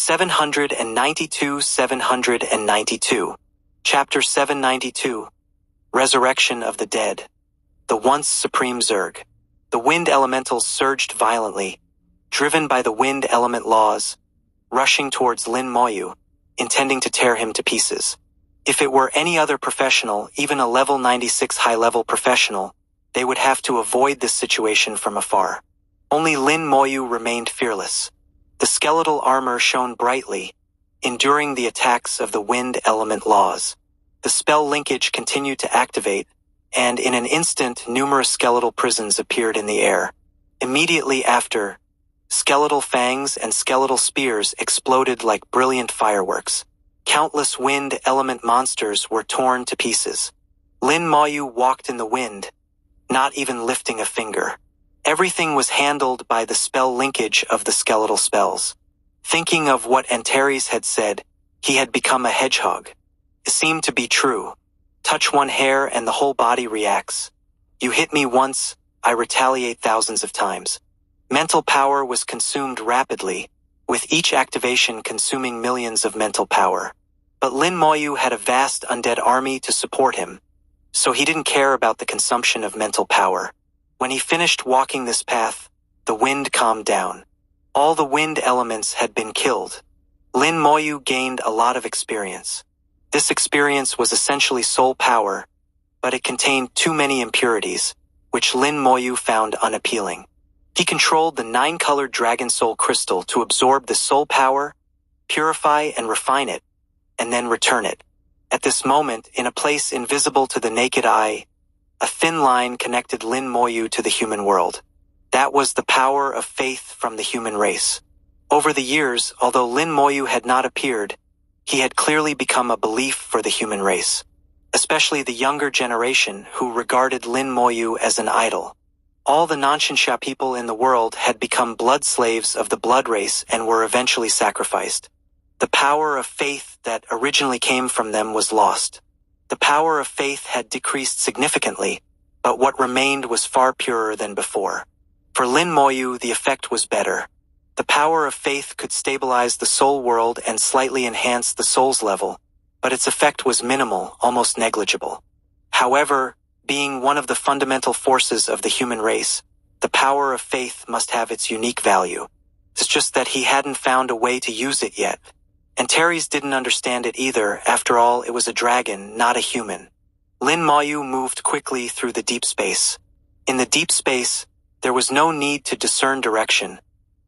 792. Chapter 792. Resurrection of the Dead. The once supreme Zerg. The wind elementals surged violently, driven by the wind element laws, rushing towards Lin Moyu, intending to tear him to pieces. If it were any other professional, even a level 96 high-level professional, they would have to avoid this situation from afar. Only Lin Moyu remained fearless. The skeletal armor shone brightly, enduring the attacks of the wind element laws. The spell linkage continued to activate, and in an instant numerous skeletal prisons appeared in the air. Immediately after, skeletal fangs and skeletal spears exploded like brilliant fireworks. Countless wind element monsters were torn to pieces. Lin Moyu walked in the wind, not even lifting a finger. Everything was handled by the spell linkage of the skeletal spells. Thinking of what Antares had said, he had become a hedgehog. It seemed to be true. Touch one hair and the whole body reacts. You hit me once, I retaliate thousands of times. Mental power was consumed rapidly, with each activation consuming millions of mental power. But Lin Moyu had a vast undead army to support him, so he didn't care about the consumption of mental power. When he finished walking this path, the wind calmed down. All the wind elements had been killed. Lin Moyu gained a lot of experience. This experience was essentially soul power, but it contained too many impurities, which Lin Moyu found unappealing. He controlled the 9-colored dragon soul crystal to absorb the soul power, purify and refine it, and then return it. At this moment, in a place invisible to the naked eye, a thin line connected Lin Moyu to the human world. That was the power of faith from the human race. Over the years, although Lin Moyu had not appeared, he had clearly become a belief for the human race, especially the younger generation who regarded Lin Moyu as an idol. All the Nanshinsha people in the world had become blood slaves of the blood race and were eventually sacrificed. The power of faith that originally came from them was lost. The power of faith had decreased significantly, but what remained was far purer than before. For Lin Moyu, the effect was better. The power of faith could stabilize the soul world and slightly enhance the soul's level, but its effect was minimal, almost negligible. However, being one of the fundamental forces of the human race, the power of faith must have its unique value. It's just that he hadn't found a way to use it yet. Antares didn't understand it either. After all, it was a dragon, not a human. Lin Moyu moved quickly through the deep space. In the deep space, there was no need to discern direction.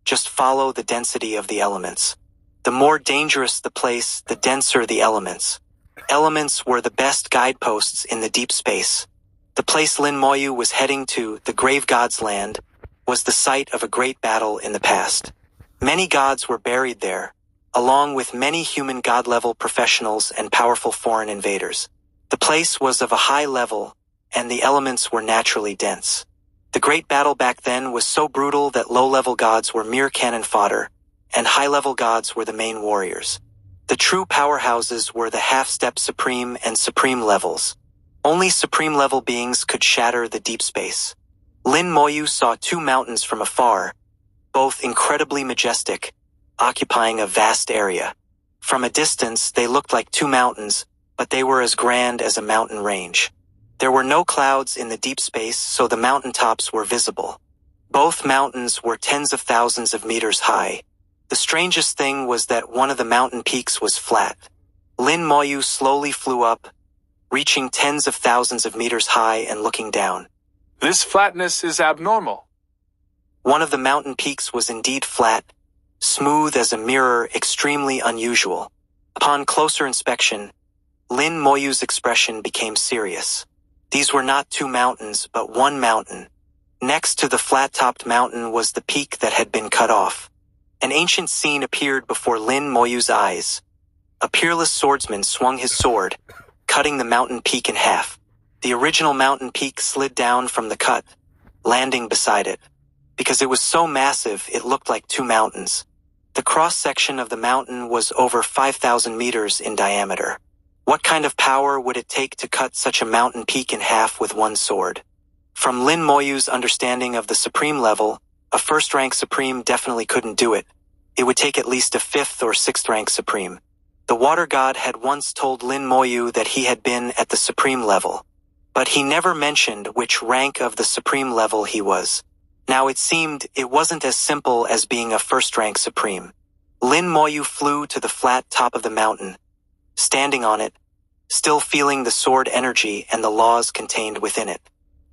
Just follow the density of the elements. The more dangerous the place, the denser the elements. Elements were the best guideposts in the deep space. The place Lin Moyu was heading to, the Grave God's Land, was the site of a great battle in the past. Many gods were buried there, along with many human god-level professionals and powerful foreign invaders. The place was of a high level, and the elements were naturally dense. The great battle back then was so brutal that low-level gods were mere cannon fodder, and high-level gods were the main warriors. The true powerhouses were the half-step supreme and supreme levels. Only supreme-level beings could shatter the deep space. Lin Moyu saw 2 mountains from afar, both incredibly majestic, occupying a vast area. From a distance, they looked like 2 mountains, but they were as grand as a mountain range. There were no clouds in the deep space, so the mountaintops were visible. Both mountains were tens of thousands of meters high. The strangest thing was that one of the mountain peaks was flat. Lin Moyu slowly flew up, reaching tens of thousands of meters high and looking down. This flatness is abnormal. One of the mountain peaks was indeed flat, smooth as a mirror, extremely unusual. Upon closer inspection, Lin Moyu's expression became serious. These were not 2 mountains, but 1 mountain. Next to the flat-topped mountain was the peak that had been cut off. An ancient scene appeared before Lin Moyu's eyes. A peerless swordsman swung his sword, cutting the mountain peak in half. The original mountain peak slid down from the cut, landing beside it. Because it was so massive, it looked like 2 mountains. The cross-section of the mountain was over 5,000 meters in diameter. What kind of power would it take to cut such a mountain peak in half with 1 sword? From Lin Moyu's understanding of the supreme level, a first-rank supreme definitely couldn't do it. It would take at least a 5th or 6th rank supreme. The water god had once told Lin Moyu that he had been at the supreme level, but he never mentioned which rank of the supreme level he was. Now it seemed it wasn't as simple as being a 1st rank supreme. Lin Moyu flew to the flat top of the mountain, standing on it, still feeling the sword energy and the laws contained within it.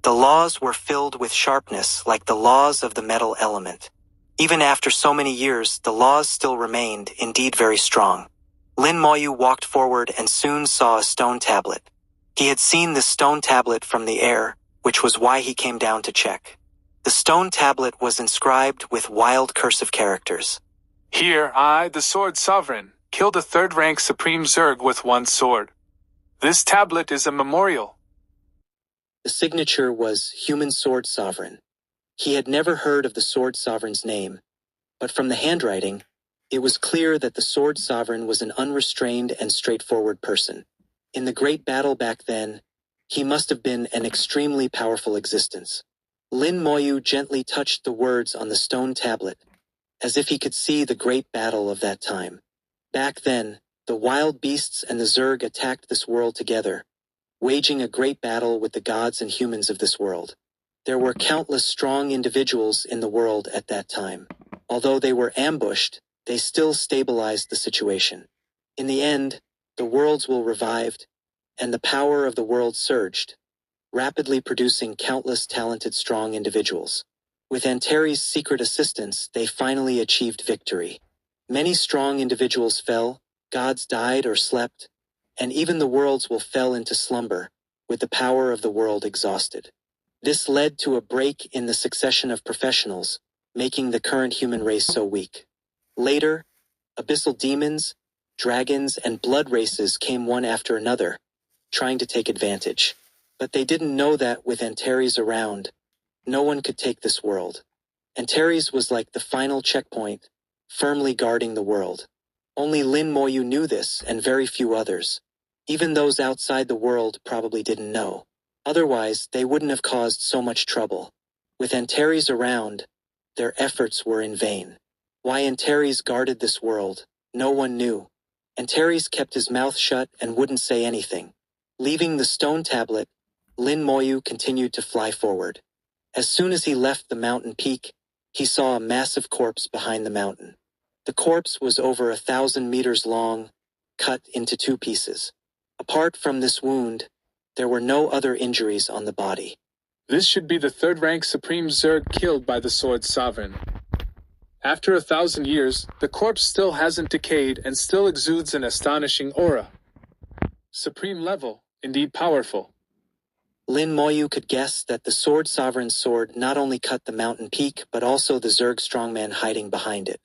The laws were filled with sharpness like the laws of the metal element. Even after so many years, the laws still remained, indeed very strong. Lin Moyu walked forward and soon saw a stone tablet. He had seen the stone tablet from the air, which was why he came down to check. The stone tablet was inscribed with wild cursive characters. Here, I, the Sword Sovereign, killed a 3rd rank Supreme Zerg with 1 sword. This tablet is a memorial. The signature was Human Sword Sovereign. He had never heard of the Sword Sovereign's name, but from the handwriting, it was clear that the Sword Sovereign was an unrestrained and straightforward person. In the great battle back then, he must have been an extremely powerful existence. Lin Moyu gently touched the words on the stone tablet, as if he could see the great battle of that time. Back then, the wild beasts and the Zerg attacked this world together, waging a great battle with the gods and humans of this world. There were countless strong individuals in the world at that time. Although they were ambushed, they still stabilized the situation. In the end, the worlds were revived, and the power of the world surged, rapidly producing countless talented strong individuals. With Antares' secret assistance, they finally achieved victory. Many strong individuals fell, gods died or slept, and even the worlds will fell into slumber, with the power of the world exhausted. This led to a break in the succession of professionals, making the current human race so weak. Later, abyssal demons, dragons, and blood races came one after another, trying to take advantage. But they didn't know that with Antares around, no one could take this world. Antares was like the final checkpoint, firmly guarding the world. Only Lin Moyu knew this, and very few others. Even those outside the world probably didn't know. Otherwise, they wouldn't have caused so much trouble. With Antares around, their efforts were in vain. Why Antares guarded this world, no one knew. Antares kept his mouth shut and wouldn't say anything. Leaving the stone tablet, Lin Moyu continued to fly forward. As soon as he left the mountain peak, he saw a massive corpse behind the mountain. The corpse was over 1,000 meters long, cut into 2 pieces. Apart from this wound, there were no other injuries on the body. This should be the 3rd rank Supreme Zerg killed by the Sword Sovereign. After 1,000 years, the corpse still hasn't decayed and still exudes an astonishing aura. Supreme level, indeed powerful. Lin Moyu could guess that the Sword Sovereign's sword not only cut the mountain peak but also the Zerg strongman hiding behind it.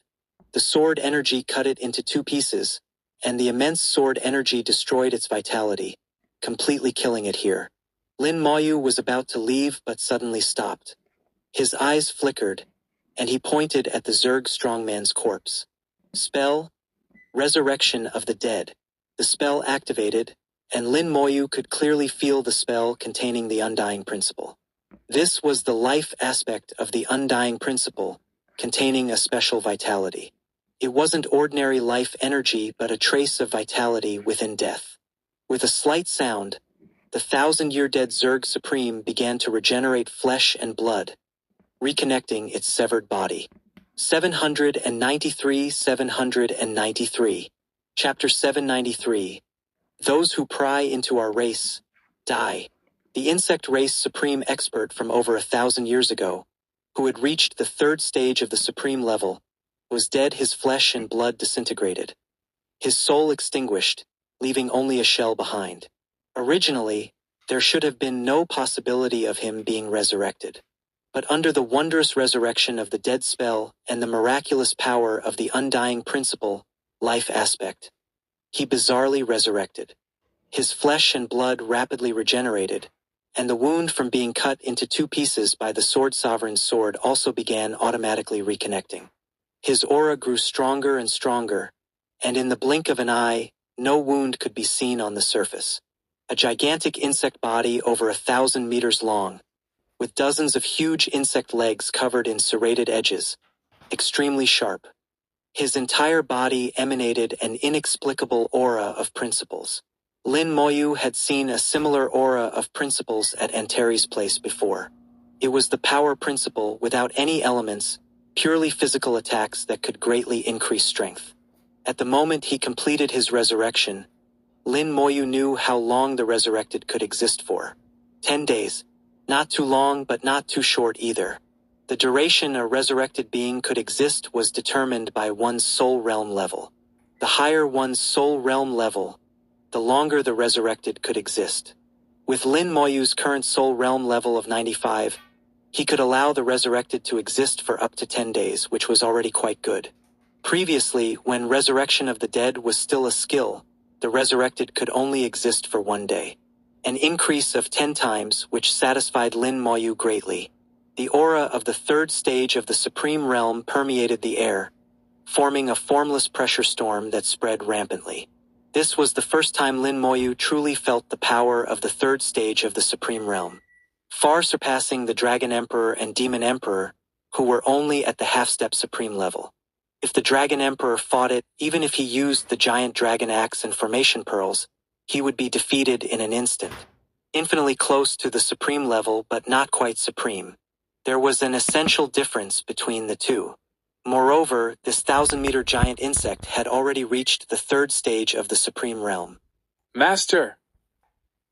The sword energy cut it into 2 pieces, and the immense sword energy destroyed its vitality, completely killing it here. Lin Moyu was about to leave but suddenly stopped. His eyes flickered, and he pointed at the Zerg strongman's corpse. Spell, Resurrection of the Dead. The spell activated, and Lin Moyu could clearly feel the spell containing the Undying Principle. This was the life aspect of the Undying Principle, containing a special vitality. It wasn't ordinary life energy but a trace of vitality within death. With a slight sound, the 1,000-year-dead Zerg Supreme began to regenerate flesh and blood, reconnecting its severed body. 793. Chapter 793. Those who pry into our race, die. The insect race supreme expert from over 1,000 years ago, who had reached the 3rd stage of the supreme level, was dead, his flesh and blood disintegrated. His soul extinguished, leaving only a shell behind. Originally, there should have been no possibility of him being resurrected. But under the wondrous resurrection of the dead spell and the miraculous power of the Undying Principle, life aspect, he bizarrely resurrected. His flesh and blood rapidly regenerated, and the wound from being cut into 2 pieces by the Sword Sovereign's sword also began automatically reconnecting. His aura grew stronger and stronger, and in the blink of an eye, no wound could be seen on the surface. A gigantic insect body over 1,000 meters long, with dozens of huge insect legs covered in serrated edges, extremely sharp. His entire body emanated an inexplicable aura of principles. Lin Moyu had seen a similar aura of principles at Antares' place before. It was the power principle without any elements, purely physical attacks that could greatly increase strength. At the moment he completed his resurrection, Lin Moyu knew how long the resurrected could exist for. 10 days. Not too long but not too short either. The duration a resurrected being could exist was determined by one's soul realm level. The higher one's soul realm level, the longer the resurrected could exist. With Lin Moyu's current soul realm level of 95, he could allow the resurrected to exist for up to 10 days, which was already quite good. Previously, when resurrection of the dead was still a skill, the resurrected could only exist for 1 day. An increase of 10 times, which satisfied Lin Moyu greatly. The aura of the third stage of the Supreme Realm permeated the air, forming a formless pressure storm that spread rampantly. This was the first time Lin Moyu truly felt the power of the third stage of the Supreme Realm, far surpassing the Dragon Emperor and Demon Emperor, who were only at the half-step Supreme level. If the Dragon Emperor fought it, even if he used the giant dragon axe and formation pearls, he would be defeated in an instant. Infinitely close to the Supreme level, but not quite supreme. There was an essential difference between the two. Moreover, this 1,000-meter giant insect had already reached the third stage of the Supreme Realm. Master!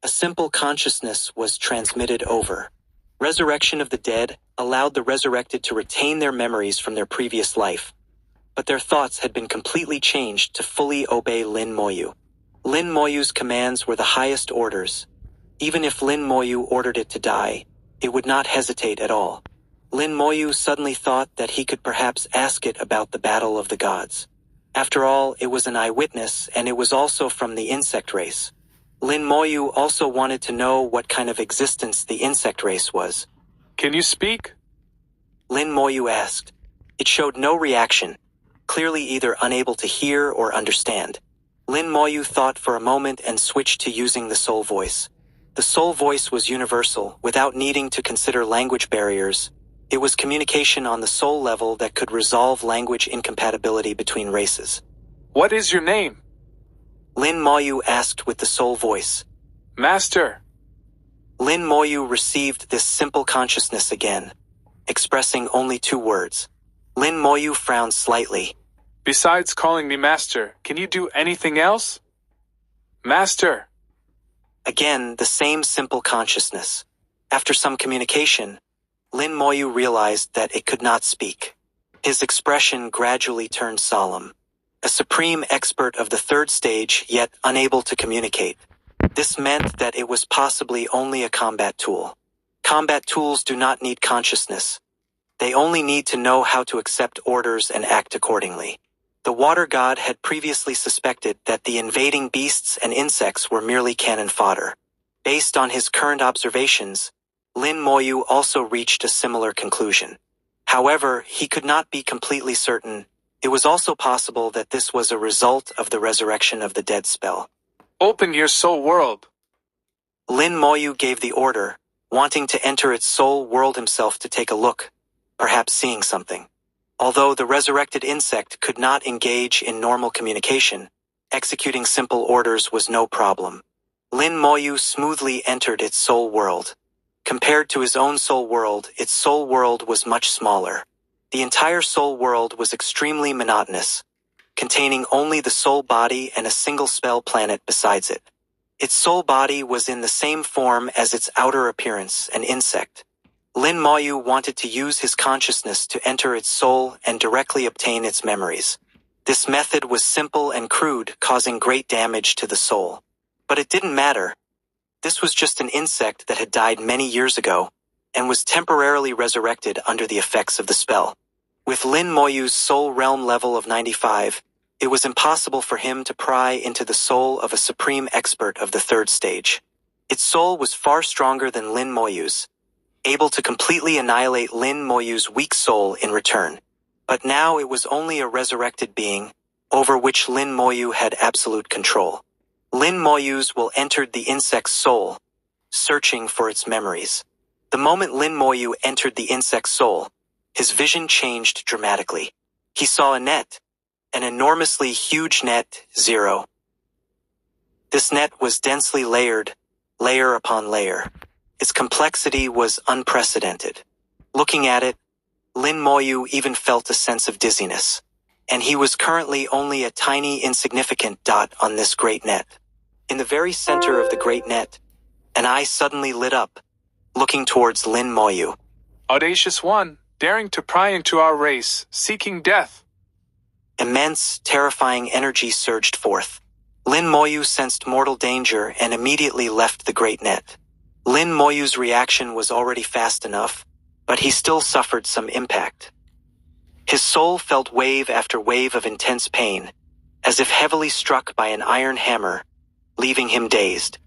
A simple consciousness was transmitted over. Resurrection of the dead allowed the resurrected to retain their memories from their previous life, but their thoughts had been completely changed to fully obey Lin Moyu. Lin Moyu's commands were the highest orders. Even if Lin Moyu ordered it to die, it would not hesitate at all. Lin Moyu suddenly thought that he could perhaps ask it about the battle of the gods. After all, it was an eyewitness, and it was also from the insect race. Lin Moyu also wanted to know what kind of existence the insect race was. Can you speak? Lin Moyu asked. It showed no reaction, clearly either unable to hear or understand. Lin Moyu thought for a moment and switched to using the soul voice. The soul voice was universal, without needing to consider language barriers. It was communication on the soul level that could resolve language incompatibility between races. What is your name? Lin Moyu asked with the soul voice. Master! Lin Moyu received this simple consciousness again, expressing only 2 words. Lin Moyu frowned slightly. Besides calling me Master, can you do anything else? Master! Again, the same simple consciousness. After some communication, Lin Moyu realized that it could not speak. His expression gradually turned solemn. A supreme expert of the third stage, yet unable to communicate. This meant that it was possibly only a combat tool. Combat tools do not need consciousness. They only need to know how to accept orders and act accordingly. The water god had previously suspected that the invading beasts and insects were merely cannon fodder. Based on his current observations, Lin Moyu also reached a similar conclusion. However, he could not be completely certain. It was also possible that this was a result of the resurrection of the dead spell. Open your soul world. Lin Moyu gave the order, wanting to enter its soul world himself to take a look, perhaps seeing something. Although the resurrected insect could not engage in normal communication, executing simple orders was no problem. Lin Moyu smoothly entered its soul world. Compared to his own soul world, its soul world was much smaller. The entire soul world was extremely monotonous, containing only the soul body and a single spell planet besides it. Its soul body was in the same form as its outer appearance, an insect. Lin Moyu wanted to use his consciousness to enter its soul and directly obtain its memories. This method was simple and crude, causing great damage to the soul. But it didn't matter. This was just an insect that had died many years ago, and was temporarily resurrected under the effects of the spell. With Lin Moyu's soul realm level of 95, it was impossible for him to pry into the soul of a supreme expert of the third stage. Its soul was far stronger than Lin Moyu's, able to completely annihilate Lin Moyu's weak soul in return. But now it was only a resurrected being, over which Lin Moyu had absolute control. Lin Moyu's will entered the insect's soul, searching for its memories. The moment Lin Moyu entered the insect's soul, his vision changed dramatically. He saw a net, An enormously huge net, 0. This net was densely layered, layer upon layer. Its complexity was unprecedented. Looking at it, Lin Moyu even felt a sense of dizziness. And he was currently only a tiny insignificant dot on this great net. In the very center of the great net, an eye suddenly lit up, looking towards Lin Moyu. Audacious one, daring to pry into our race, seeking death. Immense, terrifying energy surged forth. Lin Moyu sensed mortal danger and immediately left the great net. Lin Moyu's reaction was already fast enough, but he still suffered some impact. His soul felt wave after wave of intense pain, as if heavily struck by an iron hammer, leaving him dazed.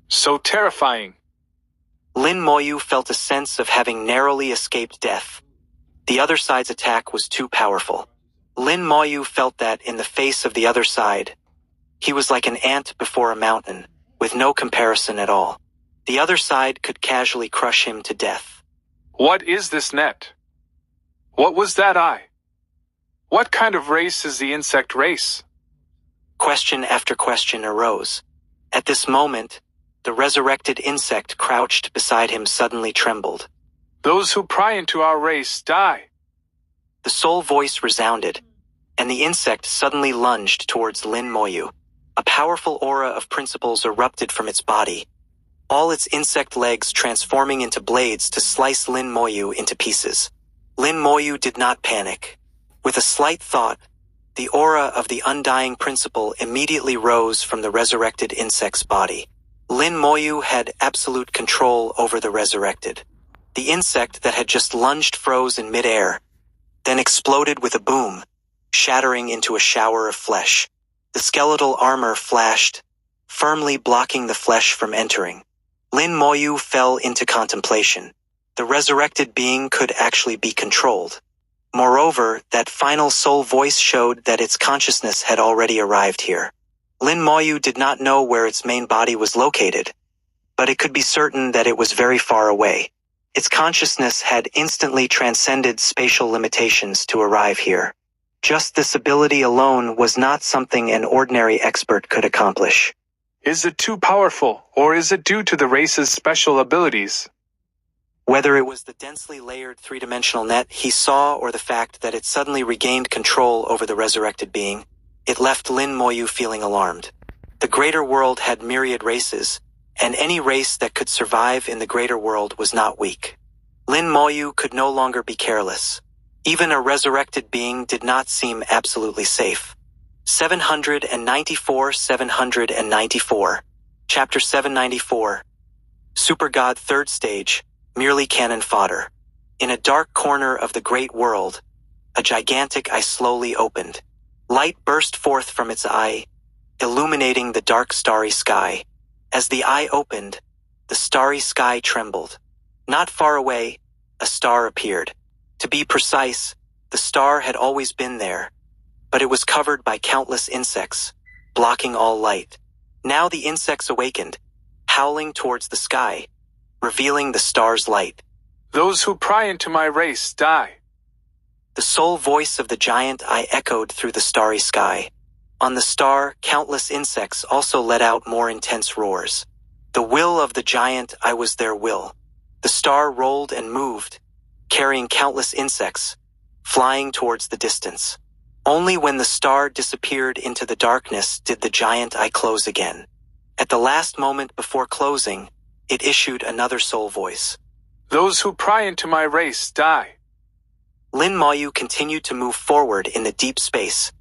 So terrifying. Lin Moyu felt a sense of having narrowly escaped death. The other side's attack was too powerful. Lin Moyu felt that in the face of the other side, he was like an ant before a mountain, with no comparison at all. The other side could casually crush him to death. What is this net? What was that eye? What kind of race is the insect race? Question after question arose. At this moment, the resurrected insect crouched beside him suddenly trembled. Those who pry into our race die. The soul voice resounded, and the insect suddenly lunged towards Lin Moyu. A powerful aura of principles erupted from its body, all its insect legs transforming into blades to slice Lin Moyu into pieces. Lin Moyu did not panic. With a slight thought, the aura of the undying principle immediately rose from the resurrected insect's body. Lin Moyu had absolute control over the resurrected. The insect that had just lunged froze in midair, then exploded with a boom, shattering into a shower of flesh. The skeletal armor flashed, firmly blocking the flesh from entering. Lin Moyu fell into contemplation. The resurrected being could actually be controlled. Moreover, that final soul voice showed that its consciousness had already arrived here. Lin Moyu did not know where its main body was located, but it could be certain that it was very far away. Its consciousness had instantly transcended spatial limitations to arrive here. Just this ability alone was not something an ordinary expert could accomplish. Is it too powerful, or is it due to the race's special abilities? Whether it was the densely layered three-dimensional net he saw or the fact that it suddenly regained control over the resurrected being, it left Lin Moyu feeling alarmed. The greater world had myriad races, and any race that could survive in the greater world was not weak. Lin Moyu could no longer be careless. Even a resurrected being did not seem absolutely safe. 794. Chapter 794. Super God Third Stage, merely cannon fodder. In a dark corner of the great world, a gigantic eye slowly opened. Light burst forth from its eye, illuminating the dark starry sky. As the eye opened, the starry sky trembled. Not far away, a star appeared. To be precise, the star had always been there, but it was covered by countless insects, blocking all light. Now the insects awakened, howling towards the sky, revealing the star's light. Those who pry into my race die. The sole voice of the giant eye echoed through the starry sky. On the star, countless insects also let out more intense roars. The will of the giant eye was their will. The star rolled and moved, carrying countless insects, flying towards the distance. Only when the star disappeared into the darkness did the giant eye close again. At the last moment before closing, it issued another soul voice. Those who pry into my race die. Lin Moyu continued to move forward in the deep space,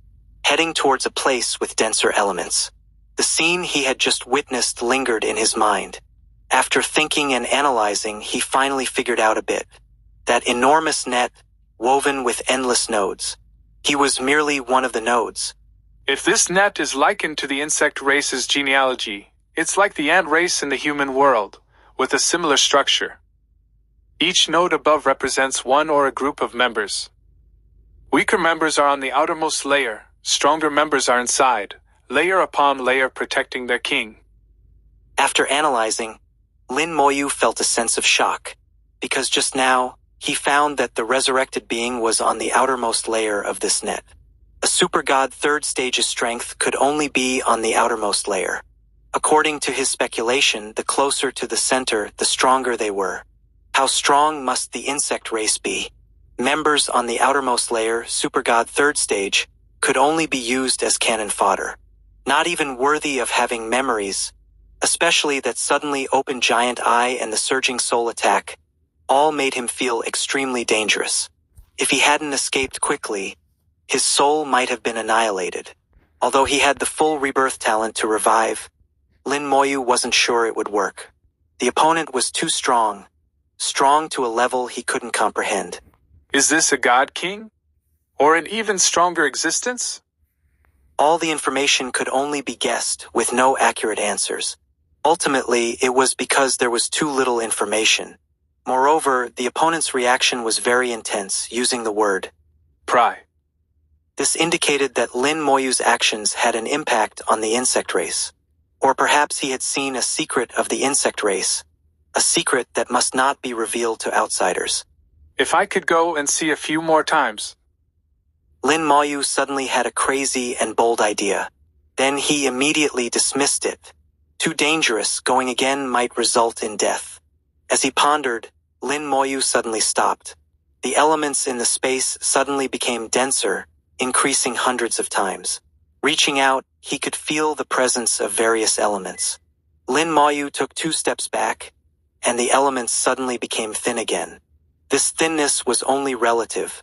heading towards a place with denser elements. The scene he had just witnessed lingered in his mind. After thinking and analyzing, he finally figured out a bit. That enormous net, woven with endless nodes. He was merely one of the nodes. If this net is likened to the insect race's genealogy, it's like the ant race in the human world, with a similar structure. Each node above represents one or a group of members. Weaker members are on the outermost layer, stronger members are inside, layer upon layer protecting their king. After analyzing, Lin Moyu felt a sense of shock, because just now, he found that the resurrected being was on the outermost layer of this net. A super god third stage's strength could only be on the outermost layer. According to his speculation, the closer to the center, the stronger they were. How strong must the insect race be? Members on the outermost layer, super god third stage, could only be used as cannon fodder. Not even worthy of having memories, especially that suddenly open giant eye and the surging soul attack, all made him feel extremely dangerous. If he hadn't escaped quickly, his soul might have been annihilated. Although he had the full rebirth talent to revive, Lin Moyu wasn't sure it would work. The opponent was too strong to a level he couldn't comprehend. Is this a god king? Or an even stronger existence? All the information could only be guessed, with no accurate answers. Ultimately, it was because there was too little information. Moreover, the opponent's reaction was very intense, using the word Pry. This indicated that Lin Moyu's actions had an impact on the insect race. Or perhaps he had seen a secret of the insect race, a secret that must not be revealed to outsiders. If I could go and see a few more times. Lin Moyu suddenly had a crazy and bold idea. Then he immediately dismissed it. Too dangerous, going again might result in death. As he pondered, Lin Moyu suddenly stopped. The elements in the space suddenly became denser, increasing hundreds of times. Reaching out, he could feel the presence of various elements. Lin Moyu took 2 steps back, and the elements suddenly became thin again. This thinness was only relative.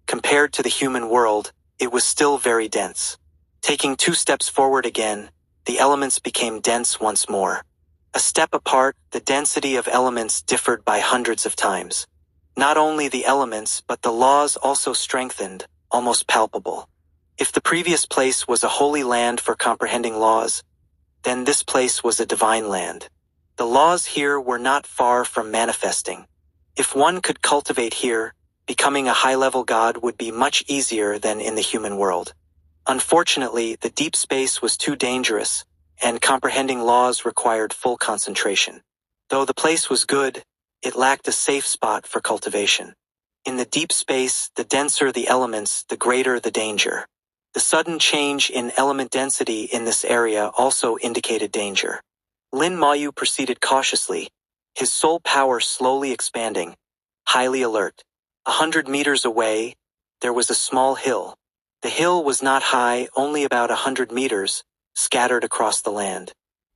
Compared to the human world, it was still very dense. Taking 2 steps forward again, the elements became dense once more. A step apart, the density of elements differed by hundreds of times. Not only the elements, but the laws also strengthened, almost palpable. If the previous place was a holy land for comprehending laws, then this place was a divine land. The laws here were not far from manifesting. If one could cultivate here, becoming a high-level god would be much easier than in the human world. Unfortunately, the deep space was too dangerous, and comprehending laws required full concentration. Though the place was good, it lacked a safe spot for cultivation. In the deep space, the denser the elements, the greater the danger. The sudden change in element density in this area also indicated danger. Lin Moyu proceeded cautiously, his soul power slowly expanding, highly alert. 100 meters away, there was a small hill. The hill was not high, only about 100 meters, scattered across the land.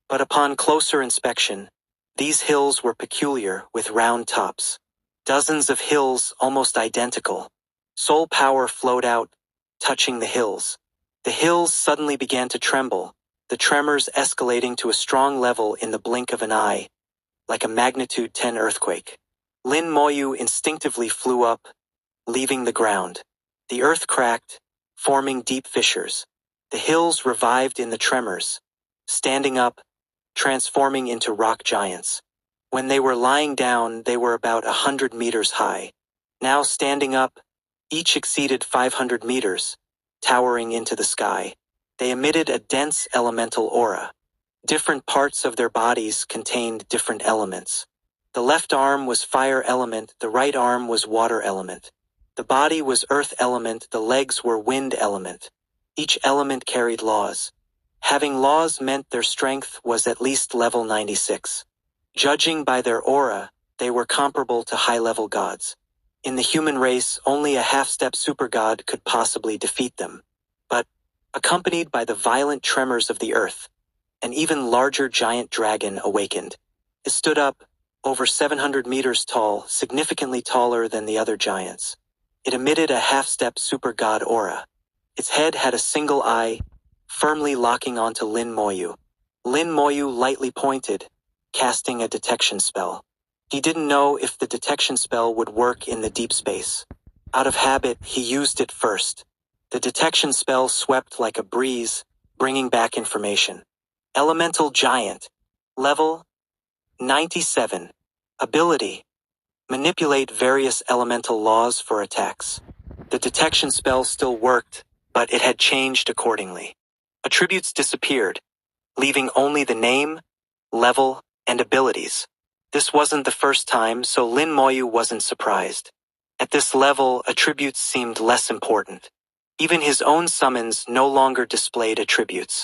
But upon closer inspection, these hills were peculiar, with round tops. Dozens of hills almost identical. Soul power flowed out, touching the hills. The hills suddenly began to tremble, the tremors escalating to a strong level in the blink of an eye, like a magnitude 10 earthquake. Lin Moyu instinctively flew up, leaving the ground. The earth cracked, forming deep fissures. The hills revived in the tremors, standing up, transforming into rock giants. When they were lying down, they were about 100 meters high. Now standing up, each exceeded 500 meters, towering into the sky. They emitted a dense elemental aura. Different parts of their bodies contained different elements. The left arm was fire element, the right arm was water element. The body was earth element, the legs were wind element. Each element carried laws. Having laws meant their strength was at least level 96. Judging by their aura, they were comparable to high-level gods. In the human race, only a half-step super god could possibly defeat them. But, accompanied by the violent tremors of the earth, an even larger giant dragon awakened. It stood up, over 700 meters tall, significantly taller than the other giants. It emitted a half-step super god aura. Its head had a single eye, firmly locking onto Lin Moyu. Lin Moyu lightly pointed, casting a detection spell. He didn't know if the detection spell would work in the deep space. Out of habit, he used it first. The detection spell swept like a breeze, bringing back information. Elemental Giant. Level 97. Ability: manipulate various elemental laws for attacks. The detection spell still worked, but it had changed accordingly. Attributes disappeared, leaving only the name, level, and abilities. This wasn't the first time, so Lin Moyu wasn't surprised. At this level, attributes seemed less important. Even his own summons no longer displayed attributes.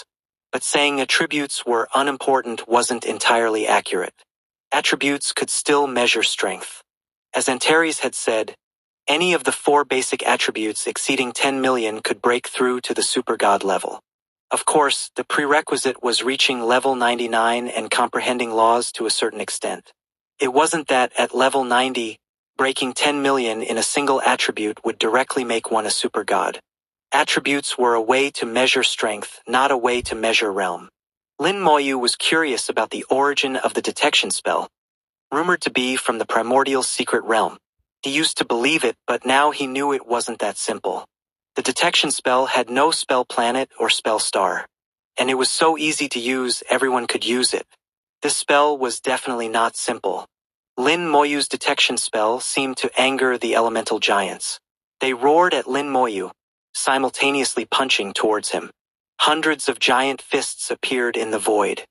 But saying attributes were unimportant wasn't entirely accurate. Attributes could still measure strength. As Antares had said, any of the 4 basic attributes exceeding 10 million could break through to the supergod level. Of course, the prerequisite was reaching level 99 and comprehending laws to a certain extent. It wasn't that at level 90, breaking 10 million in a single attribute would directly make one a supergod. Attributes were a way to measure strength, not a way to measure realm. Lin Moyu was curious about the origin of the detection spell, rumored to be from the primordial secret realm. He used to believe it, but now he knew it wasn't that simple. The detection spell had no spell planet or spell star, and it was so easy to use everyone could use it. This spell was definitely not simple. Lin Moyu's detection spell seemed to anger the elemental giants. They roared at Lin Moyu, simultaneously punching towards him. Hundreds of giant fists appeared in the void.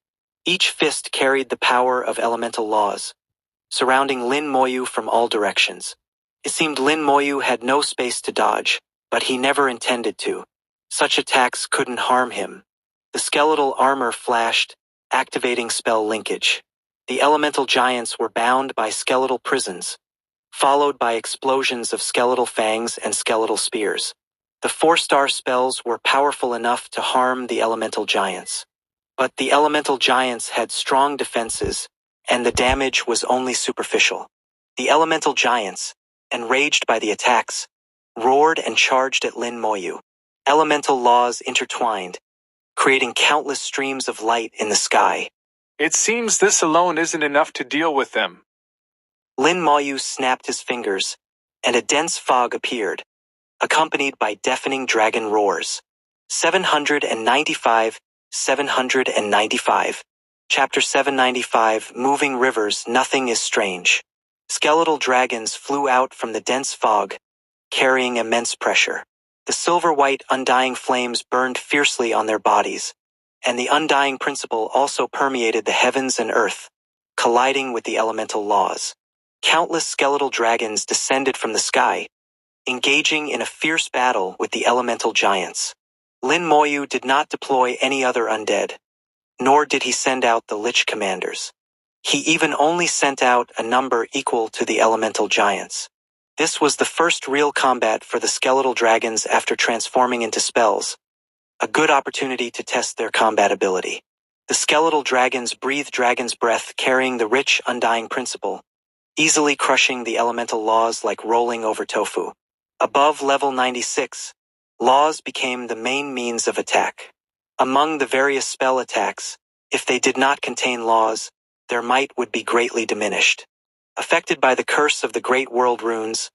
Each fist carried the power of elemental laws, surrounding Lin Moyu from all directions. It seemed Lin Moyu had no space to dodge, but he never intended to. Such attacks couldn't harm him. The skeletal armor flashed, activating spell linkage. The elemental giants were bound by skeletal prisons, followed by explosions of skeletal fangs and skeletal spears. The 4-star spells were powerful enough to harm the elemental giants. But the elemental giants had strong defenses, and the damage was only superficial. The elemental giants, enraged by the attacks, roared and charged at Lin Moyu. Elemental laws intertwined, creating countless streams of light in the sky. It seems this alone isn't enough to deal with them. Lin Moyu snapped his fingers, and a dense fog appeared, accompanied by deafening dragon roars. 795, 795. Chapter 795, Moving Rivers, Nothing is Strange. Skeletal dragons flew out from the dense fog, carrying immense pressure. The silver-white undying flames burned fiercely on their bodies, and the undying principle also permeated the heavens and earth, colliding with the elemental laws. Countless skeletal dragons descended from the sky, engaging in a fierce battle with the elemental giants. Lin Moyu did not deploy any other undead, nor did he send out the Lich commanders. He even only sent out a number equal to the elemental giants. This was the first real combat for the skeletal dragons after transforming into spells, a good opportunity to test their combat ability. The skeletal dragons breathed dragon's breath carrying the rich, undying principle, easily crushing the elemental laws like rolling over tofu. Above level 96, laws became the main means of attack. Among the various spell attacks, if they did not contain laws, their might would be greatly diminished. Affected by the curse of the Great World Runes,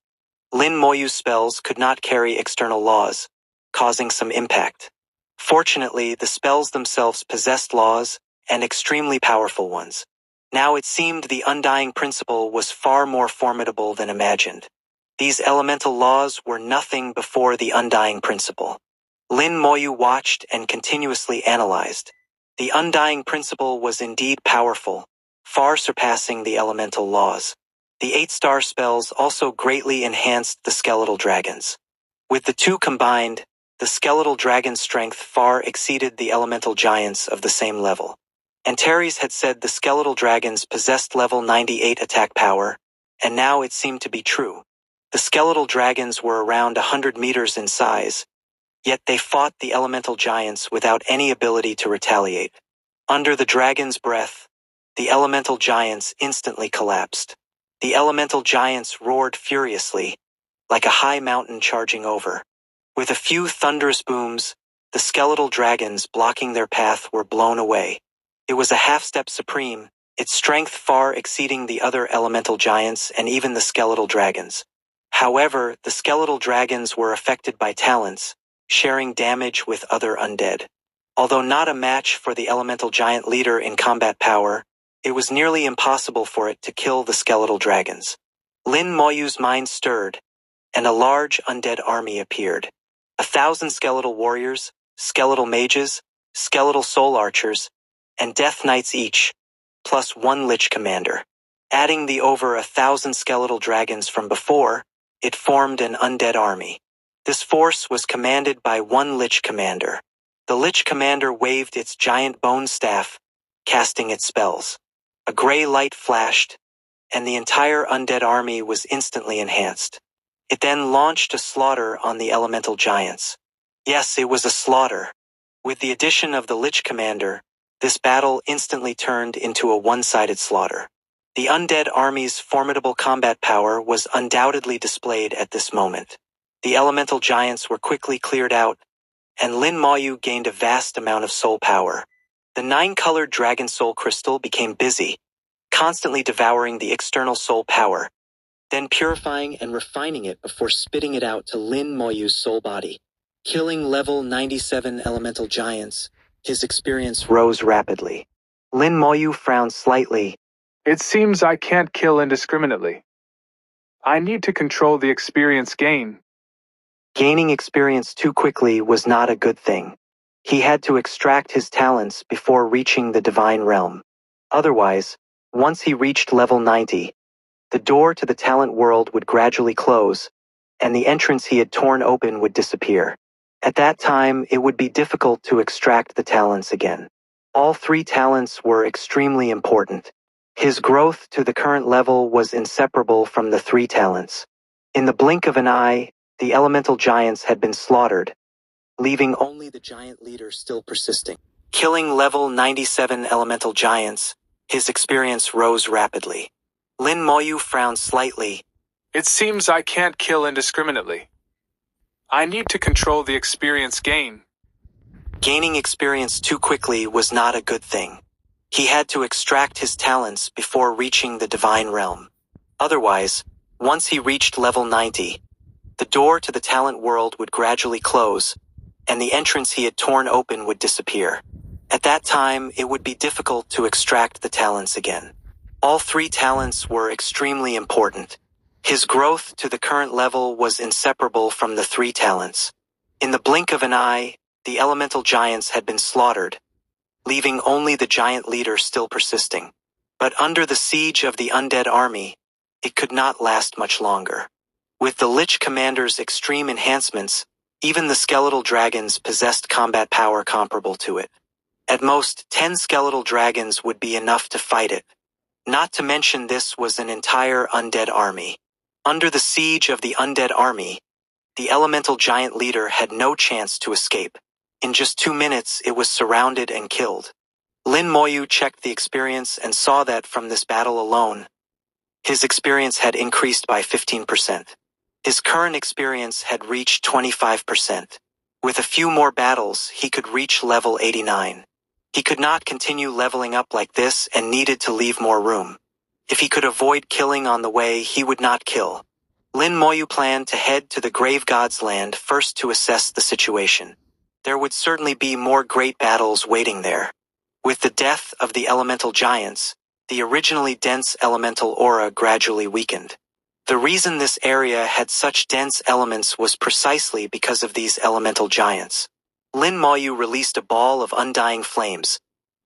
Lin Moyu's spells could not carry external laws, causing some impact. Fortunately, the spells themselves possessed laws, and extremely powerful ones. Now it seemed the undying principle was far more formidable than imagined. These elemental laws were nothing before the undying principle. Lin Moyu watched and continuously analyzed. The undying principle was indeed powerful, far surpassing the elemental laws. The 8-star spells also greatly enhanced the skeletal dragons. With the two combined, the skeletal dragon's strength far exceeded the elemental giants of the same level. Antares had said the skeletal dragons possessed level 98 attack power, and now it seemed to be true. The skeletal dragons were around 100 meters in size, yet they fought the elemental giants without any ability to retaliate. Under the dragon's breath, the elemental giants instantly collapsed. The elemental giants roared furiously, like a high mountain charging over. With a few thunderous booms, the skeletal dragons blocking their path were blown away. It was a half-step supreme, its strength far exceeding the other elemental giants and even the skeletal dragons. However, the skeletal dragons were affected by talents, sharing damage with other undead. Although not a match for the elemental giant leader in combat power, it was nearly impossible for it to kill the skeletal dragons. Lin Moyu's mind stirred, and a large undead army appeared. 1,000 skeletal warriors, skeletal mages, skeletal soul archers, and death knights each, plus 1 lich commander. Adding the over 1,000 skeletal dragons from before, it formed an undead army. This force was commanded by one Lich Commander. The Lich Commander waved its giant bone staff, casting its spells. A gray light flashed, and the entire undead army was instantly enhanced. It then launched a slaughter on the elemental giants. Yes, it was a slaughter. With the addition of the Lich Commander, this battle instantly turned into a one-sided slaughter. The undead army's formidable combat power was undoubtedly displayed at this moment. The elemental giants were quickly cleared out, and Lin Moyu gained a vast amount of soul power. The 9-colored dragon soul crystal became busy, constantly devouring the external soul power, then purifying and refining it before spitting it out to Lin Moyu's soul body. Killing level 97 elemental giants, his experience rose rapidly. Lin Moyu frowned slightly. It seems I can't kill indiscriminately. I need to control the experience gain. Gaining experience too quickly was not a good thing. He had to extract his talents before reaching the divine realm. Otherwise, once he reached level 90, the door to the talent world would gradually close, and the entrance he had torn open would disappear. At that time, it would be difficult to extract the talents again. All 3 talents were extremely important. His growth to the current level was inseparable from the 3 talents. In the blink of an eye, the elemental giants had been slaughtered, leaving only the giant leader still persisting. Killing level 97 elemental giants, his experience rose rapidly. Lin Moyu frowned slightly. It seems I can't kill indiscriminately. I need to control the experience gain. Gaining experience too quickly was not a good thing. He had to extract his talents before reaching the divine realm. Otherwise, once he reached level 90, the door to the talent world would gradually close, and the entrance he had torn open would disappear. At that time, it would be difficult to extract the talents again. All 3 talents were extremely important. His growth to the current level was inseparable from the 3 talents. In the blink of an eye, the elemental giants had been slaughtered, leaving only the giant leader still persisting. But under the siege of the undead army, it could not last much longer. With the Lich Commander's extreme enhancements, even the skeletal dragons possessed combat power comparable to it. At most, 10 skeletal dragons would be enough to fight it. Not to mention this was an entire undead army. Under the siege of the undead army, the elemental giant leader had no chance to escape. In just 2 minutes, it was surrounded and killed. Lin Moyu checked the experience and saw that from this battle alone, his experience had increased by 15%. His current experience had reached 25%. With a few more battles, he could reach level 89. He could not continue leveling up like this and needed to leave more room. If he could avoid killing on the way, he would not kill. Lin Moyu planned to head to the Grave God's land first to assess the situation. There would certainly be more great battles waiting there. With the death of the elemental giants, the originally dense elemental aura gradually weakened. The reason this area had such dense elements was precisely because of these elemental giants. Lin Moyu released a ball of undying flames,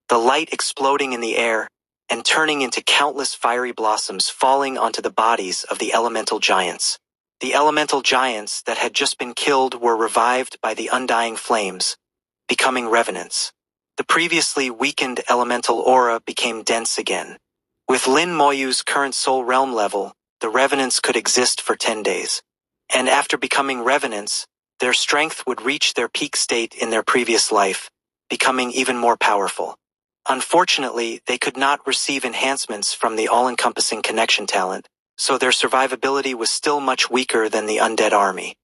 the light exploding in the air and turning into countless fiery blossoms falling onto the bodies of the elemental giants. The elemental giants that had just been killed were revived by the undying flames, becoming revenants. The previously weakened elemental aura became dense again. With Lin Moyu's current soul realm level, the revenants could exist for 10 days. And after becoming revenants, their strength would reach their peak state in their previous life, becoming even more powerful. Unfortunately, they could not receive enhancements from the all-encompassing connection talent, so their survivability was still much weaker than the undead army.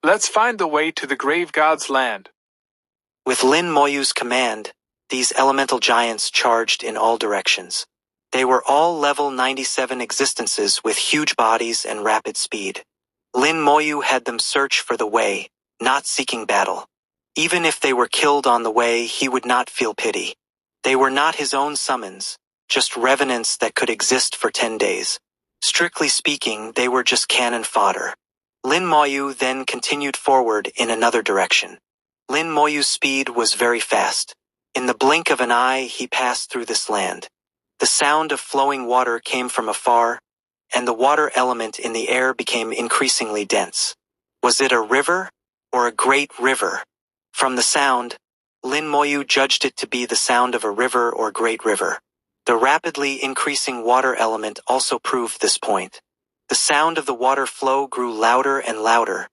Let's find the way to the Grave God's land. With Lin Moyu's command, these elemental giants charged in all directions. They were all level 97 existences with huge bodies and rapid speed. Lin Moyu had them search for the way, not seeking battle. Even if they were killed on the way, he would not feel pity. They were not his own summons, just revenants that could exist for 10 days. Strictly speaking, they were just cannon fodder. Lin Moyu then continued forward in another direction. Lin Moyu's speed was very fast. In the blink of an eye, he passed through this land. The sound of flowing water came from afar, and the water element in the air became increasingly dense. Was it a river, or a great river. From the sound, Lin Moyu judged it to be the sound of a river or great river. The rapidly increasing water element also proved this point. The sound of the water flow grew louder and louder,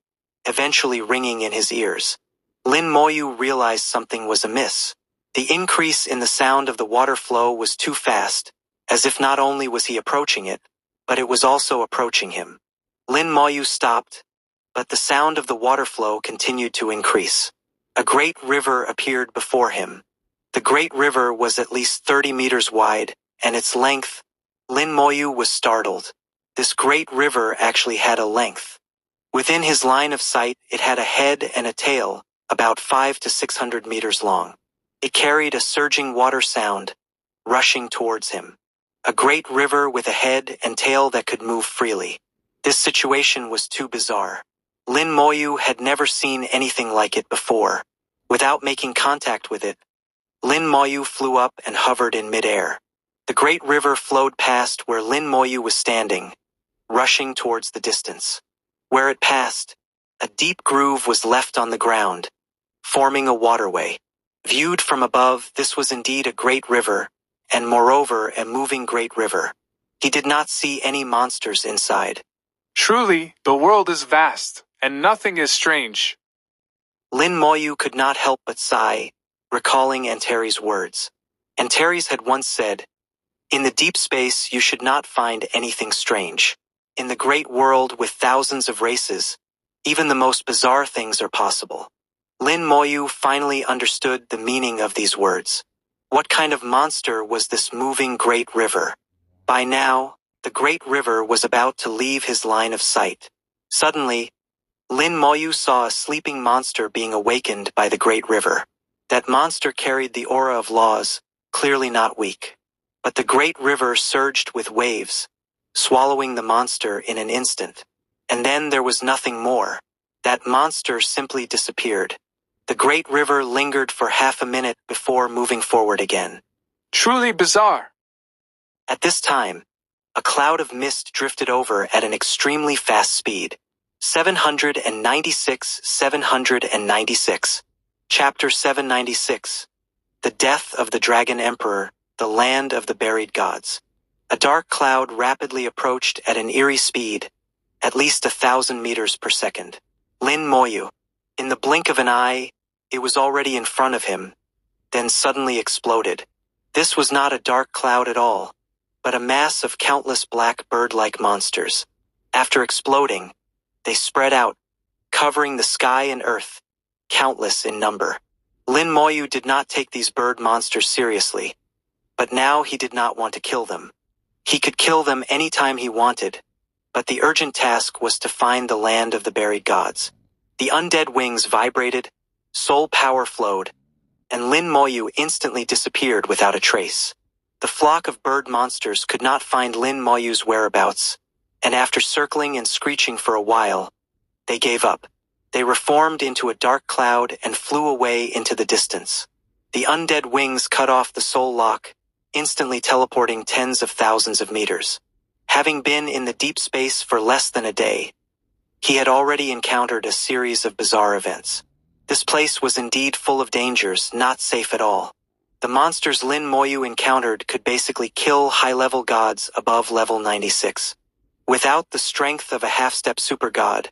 eventually ringing in his ears. Lin Moyu realized something was amiss. The increase in the sound of the water flow was too fast, as if not only was he approaching it, but it was also approaching him. Lin Moyu stopped, but the sound of the water flow continued to increase. A great river appeared before him. The great river was at least 30 meters wide, and its length, Lin Moyu was startled. This great river actually had a length. Within his line of sight, it had a head and a tail, about 500 to 600 meters long. It carried a surging water sound, rushing towards him. A great river with a head and tail that could move freely. This situation was too bizarre. Lin Moyu had never seen anything like it before. Without making contact with it, Lin Moyu flew up and hovered in midair. The great river flowed past where Lin Moyu was standing, rushing towards the distance. Where it passed, a deep groove was left on the ground, forming a waterway. Viewed from above, this was indeed a great river, and moreover a moving great river. He did not see any monsters inside. Truly, the world is vast, and nothing is strange. Lin Moyu could not help but sigh, recalling Antares' words. Antares had once said, "In the deep space you should not find anything strange. In the great world with thousands of races, even the most bizarre things are possible." Lin Moyu finally understood the meaning of these words. What kind of monster was this moving great river? By now, the great river was about to leave his line of sight. Suddenly, Lin Moyu saw a sleeping monster being awakened by the great river. That monster carried the aura of laws, clearly not weak. But the great river surged with waves, swallowing the monster in an instant. And then there was nothing more. That monster simply disappeared. The great river lingered for half a minute before moving forward again. Truly bizarre. At this time, a cloud of mist drifted over at an extremely fast speed. 796. Chapter 796. The Death of the Dragon Emperor, the Land of the Buried Gods. A dark cloud rapidly approached at an eerie speed, at least 1,000 meters per second. Lin Moyu. In the blink of an eye, it was already in front of him, then suddenly exploded. This was not a dark cloud at all, but a mass of countless black bird-like monsters. After exploding, they spread out, covering the sky and earth, countless in number. Lin Moyu did not take these bird monsters seriously, but now he did not want to kill them. He could kill them any time he wanted, but the urgent task was to find the land of the buried gods. The undead wings vibrated, soul power flowed, and Lin Moyu instantly disappeared without a trace. The flock of bird monsters could not find Lin Moyu's whereabouts, and after circling and screeching for a while, they gave up. They reformed into a dark cloud and flew away into the distance. The undead wings cut off the soul lock, instantly teleporting tens of thousands of meters. Having been in the deep space for less than a day, he had already encountered a series of bizarre events. This place was indeed full of dangers, not safe at all. The monsters Lin Moyu encountered could basically kill high-level gods above level 96. Without the strength of a half-step super god,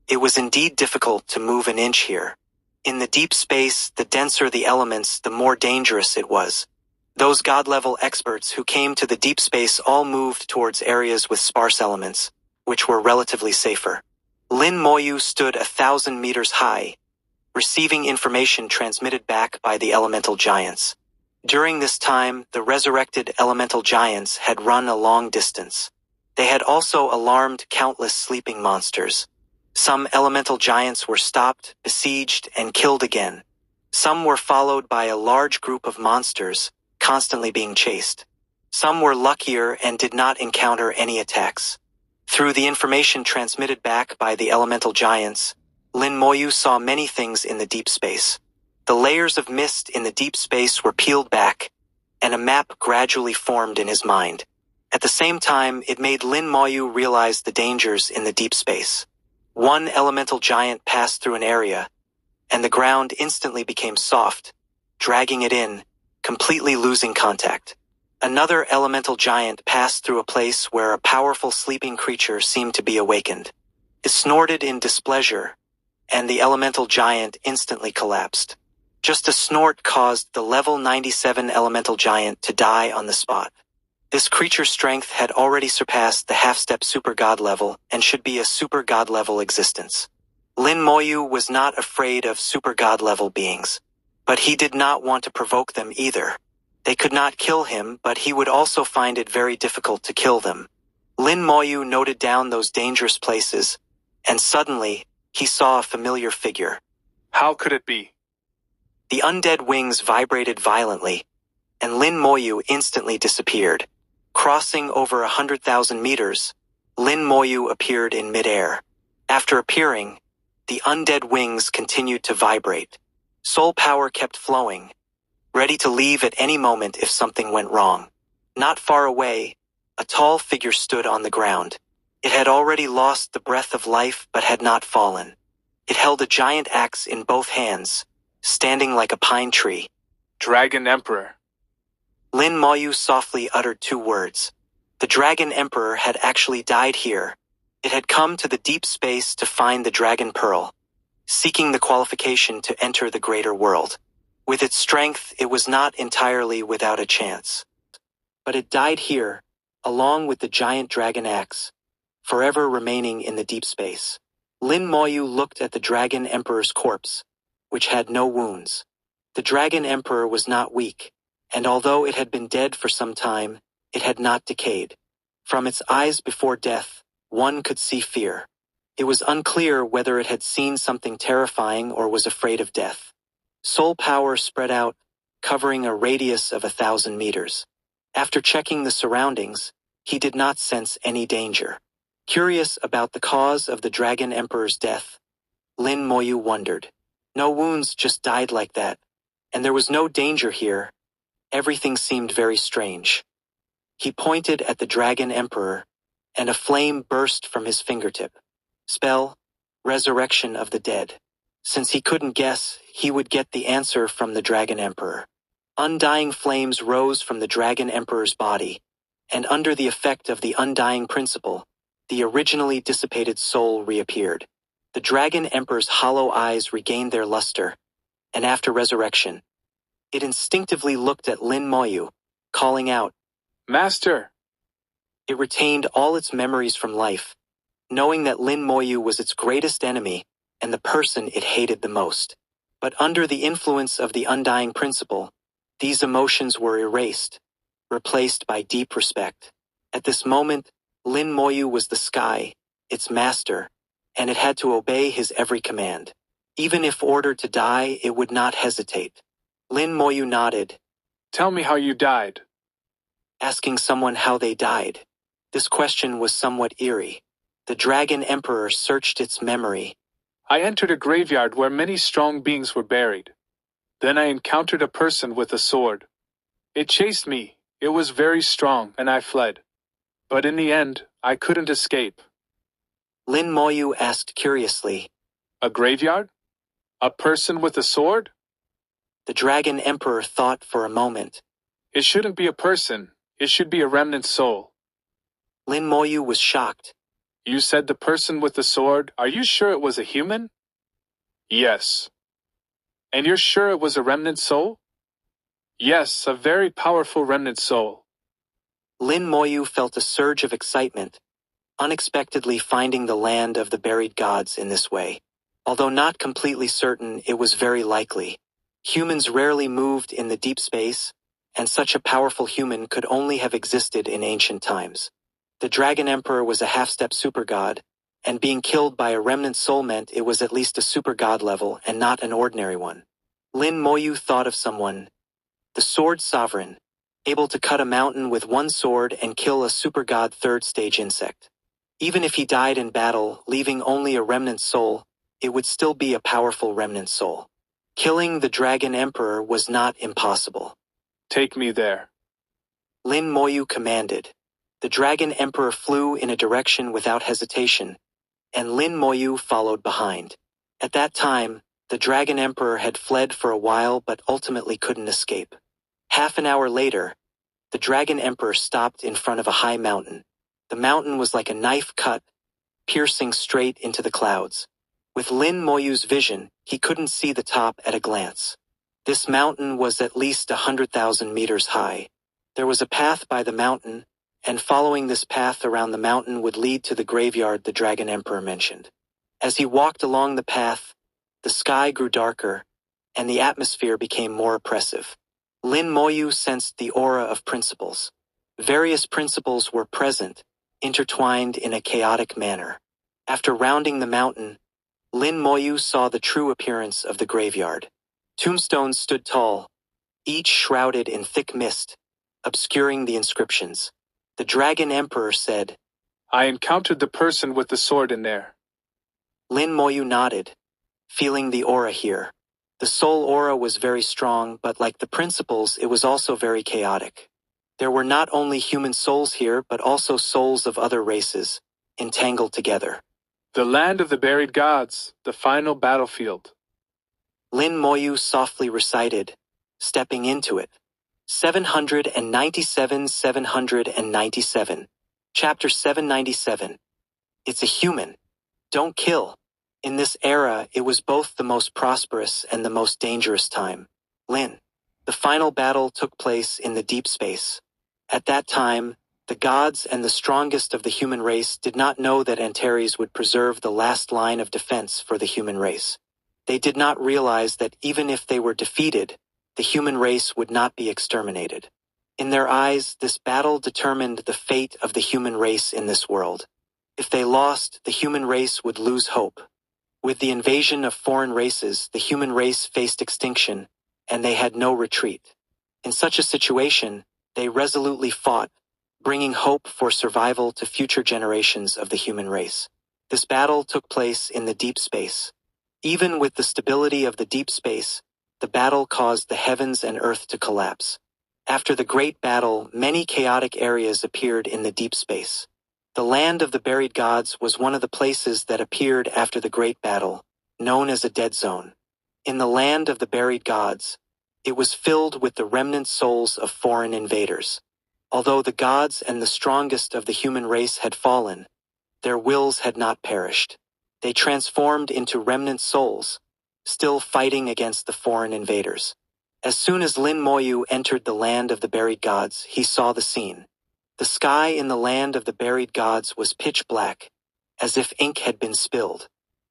it was indeed difficult to move an inch here. In the deep space, the denser the elements, the more dangerous it was. Those god-level experts who came to the deep space all moved towards areas with sparse elements, which were relatively safer. Lin Moyu stood 1,000 meters high, receiving information transmitted back by the elemental giants. During this time, the resurrected elemental giants had run a long distance. They had also alarmed countless sleeping monsters. Some elemental giants were stopped, besieged, and killed again. Some were followed by a large group of monsters, constantly being chased. Some were luckier and did not encounter any attacks. Through the information transmitted back by the elemental giants, Lin Moyu saw many things in the deep space. The layers of mist in the deep space were peeled back, and a map gradually formed in his mind. At the same time, it made Lin Moyu realize the dangers in the deep space. One elemental giant passed through an area, and the ground instantly became soft, dragging it in, completely losing contact. Another elemental giant passed through a place where a powerful sleeping creature seemed to be awakened. It snorted in displeasure, and the elemental giant instantly collapsed. Just a snort caused the level 97 elemental giant to die on the spot. This creature's strength had already surpassed the half-step super god level and should be a super god level existence. Lin Moyu was not afraid of super god level beings, but he did not want to provoke them either. They could not kill him, but he would also find it very difficult to kill them. Lin Moyu noted down those dangerous places, and suddenly, he saw a familiar figure. How could it be? The undead wings vibrated violently, and Lin Moyu instantly disappeared. Crossing over 100,000 meters, Lin Moyu appeared in midair. After appearing, the undead wings continued to vibrate. Soul power kept flowing, ready to leave at any moment if something went wrong. Not far away, a tall figure stood on the ground. It had already lost the breath of life but had not fallen. It held a giant axe in both hands, standing like a pine tree. Dragon Emperor. Lin Moyu softly uttered 2 words. The Dragon Emperor had actually died here. It had come to the deep space to find the Dragon Pearl, seeking the qualification to enter the greater world. With its strength, it was not entirely without a chance. But it died here, along with the giant dragon axe, forever remaining in the deep space. Lin Moyu looked at the Dragon Emperor's corpse, which had no wounds. The Dragon Emperor was not weak, and although it had been dead for some time, it had not decayed. From its eyes before death, one could see fear. It was unclear whether it had seen something terrifying or was afraid of death. Soul power spread out, covering a radius of 1,000 meters. After checking the surroundings, he did not sense any danger. Curious about the cause of the Dragon Emperor's death, Lin Moyu wondered. No wounds, just died like that. And there was no danger here. Everything seemed very strange. He pointed at the Dragon Emperor, and a flame burst from his fingertip. Spell, Resurrection of the Dead. Since he couldn't guess, he would get the answer from the Dragon Emperor. Undying flames rose from the Dragon Emperor's body, and under the effect of the undying principle, the originally dissipated soul reappeared. The Dragon Emperor's hollow eyes regained their luster, and after resurrection, it instinctively looked at Lin Moyu, calling out, Master! It retained all its memories from life, knowing that Lin Moyu was its greatest enemy and the person it hated the most. But under the influence of the undying principle, these emotions were erased, replaced by deep respect. At this moment, Lin Moyu was the sky, its master, and it had to obey his every command. Even if ordered to die, it would not hesitate. Lin Moyu nodded. Tell me how you died. Asking someone how they died. This question was somewhat eerie. The Dragon Emperor searched its memory. I entered a graveyard where many strong beings were buried. Then I encountered a person with a sword. It chased me. It was very strong, and I fled. But in the end, I couldn't escape. Lin Moyu asked curiously. A graveyard? A person with a sword? The Dragon Emperor thought for a moment. It shouldn't be a person. It should be a remnant soul. Lin Moyu was shocked. You said the person with the sword. Are you sure it was a human? Yes. And you're sure it was a remnant soul? Yes, a very powerful remnant soul. Lin Moyu felt a surge of excitement, unexpectedly finding the land of the buried gods in this way. Although not completely certain, it was very likely. Humans rarely moved in the deep space, and such a powerful human could only have existed in ancient times. The Dragon Emperor was a half-step super god, and being killed by a remnant soul meant it was at least a super god level and not an ordinary one. Lin Moyu thought of someone, the Sword Sovereign, able to cut a mountain with one sword and kill a super god third-stage insect. Even if he died in battle, leaving only a remnant soul, it would still be a powerful remnant soul. Killing the Dragon Emperor was not impossible. Take me there. Lin Moyu commanded. The Dragon Emperor flew in a direction without hesitation, and Lin Moyu followed behind. At that time, The Dragon Emperor had fled for a while but ultimately couldn't escape. Half an hour later, the Dragon Emperor stopped in front of a high mountain. The mountain was like a knife cut, piercing straight into the clouds. With Lin Moyu's vision, he couldn't see the top at a glance. This mountain was at least 100,000 meters high. There was a path by the mountain, and following this path around the mountain would lead to the graveyard the Dragon Emperor mentioned. As he walked along the path, the sky grew darker, and the atmosphere became more oppressive. Lin Moyu sensed the aura of principles. Various principles were present, intertwined in a chaotic manner. After rounding the mountain, Lin Moyu saw the true appearance of the graveyard. Tombstones stood tall, each shrouded in thick mist, obscuring the inscriptions. The Dragon Emperor said, "I encountered the person with the sword in there." Lin Moyu nodded, feeling the aura here. The soul aura was very strong, but like the principles, it was also very chaotic. There were not only human souls here, but also souls of other races, entangled together. The land of the buried gods, the final battlefield. Lin Moyu softly recited, stepping into it. 797, 797. Chapter 797. It's a human. Don't kill. In this era, it was both the most prosperous and the most dangerous time. Lin. The final battle took place in the deep space. At that time, the gods and the strongest of the human race did not know that Antares would preserve the last line of defense for the human race. They did not realize that even if they were defeated, the human race would not be exterminated. In their eyes, this battle determined the fate of the human race in this world. If they lost, the human race would lose hope. With the invasion of foreign races, the human race faced extinction, and they had no retreat. In such a situation, they resolutely fought, bringing hope for survival to future generations of the human race. This battle took place in the deep space. Even with the stability of the deep space, the battle caused the heavens and earth to collapse. After the great battle, many chaotic areas appeared in the deep space. The land of the buried gods was one of the places that appeared after the great battle, known as a dead zone. In the land of the buried gods, it was filled with the remnant souls of foreign invaders. Although the gods and the strongest of the human race had fallen, their wills had not perished. They transformed into remnant souls, still fighting against the foreign invaders. As soon as Lin Moyu entered the land of the buried gods, he saw the scene. The sky in the land of the buried gods was pitch black, as if ink had been spilled.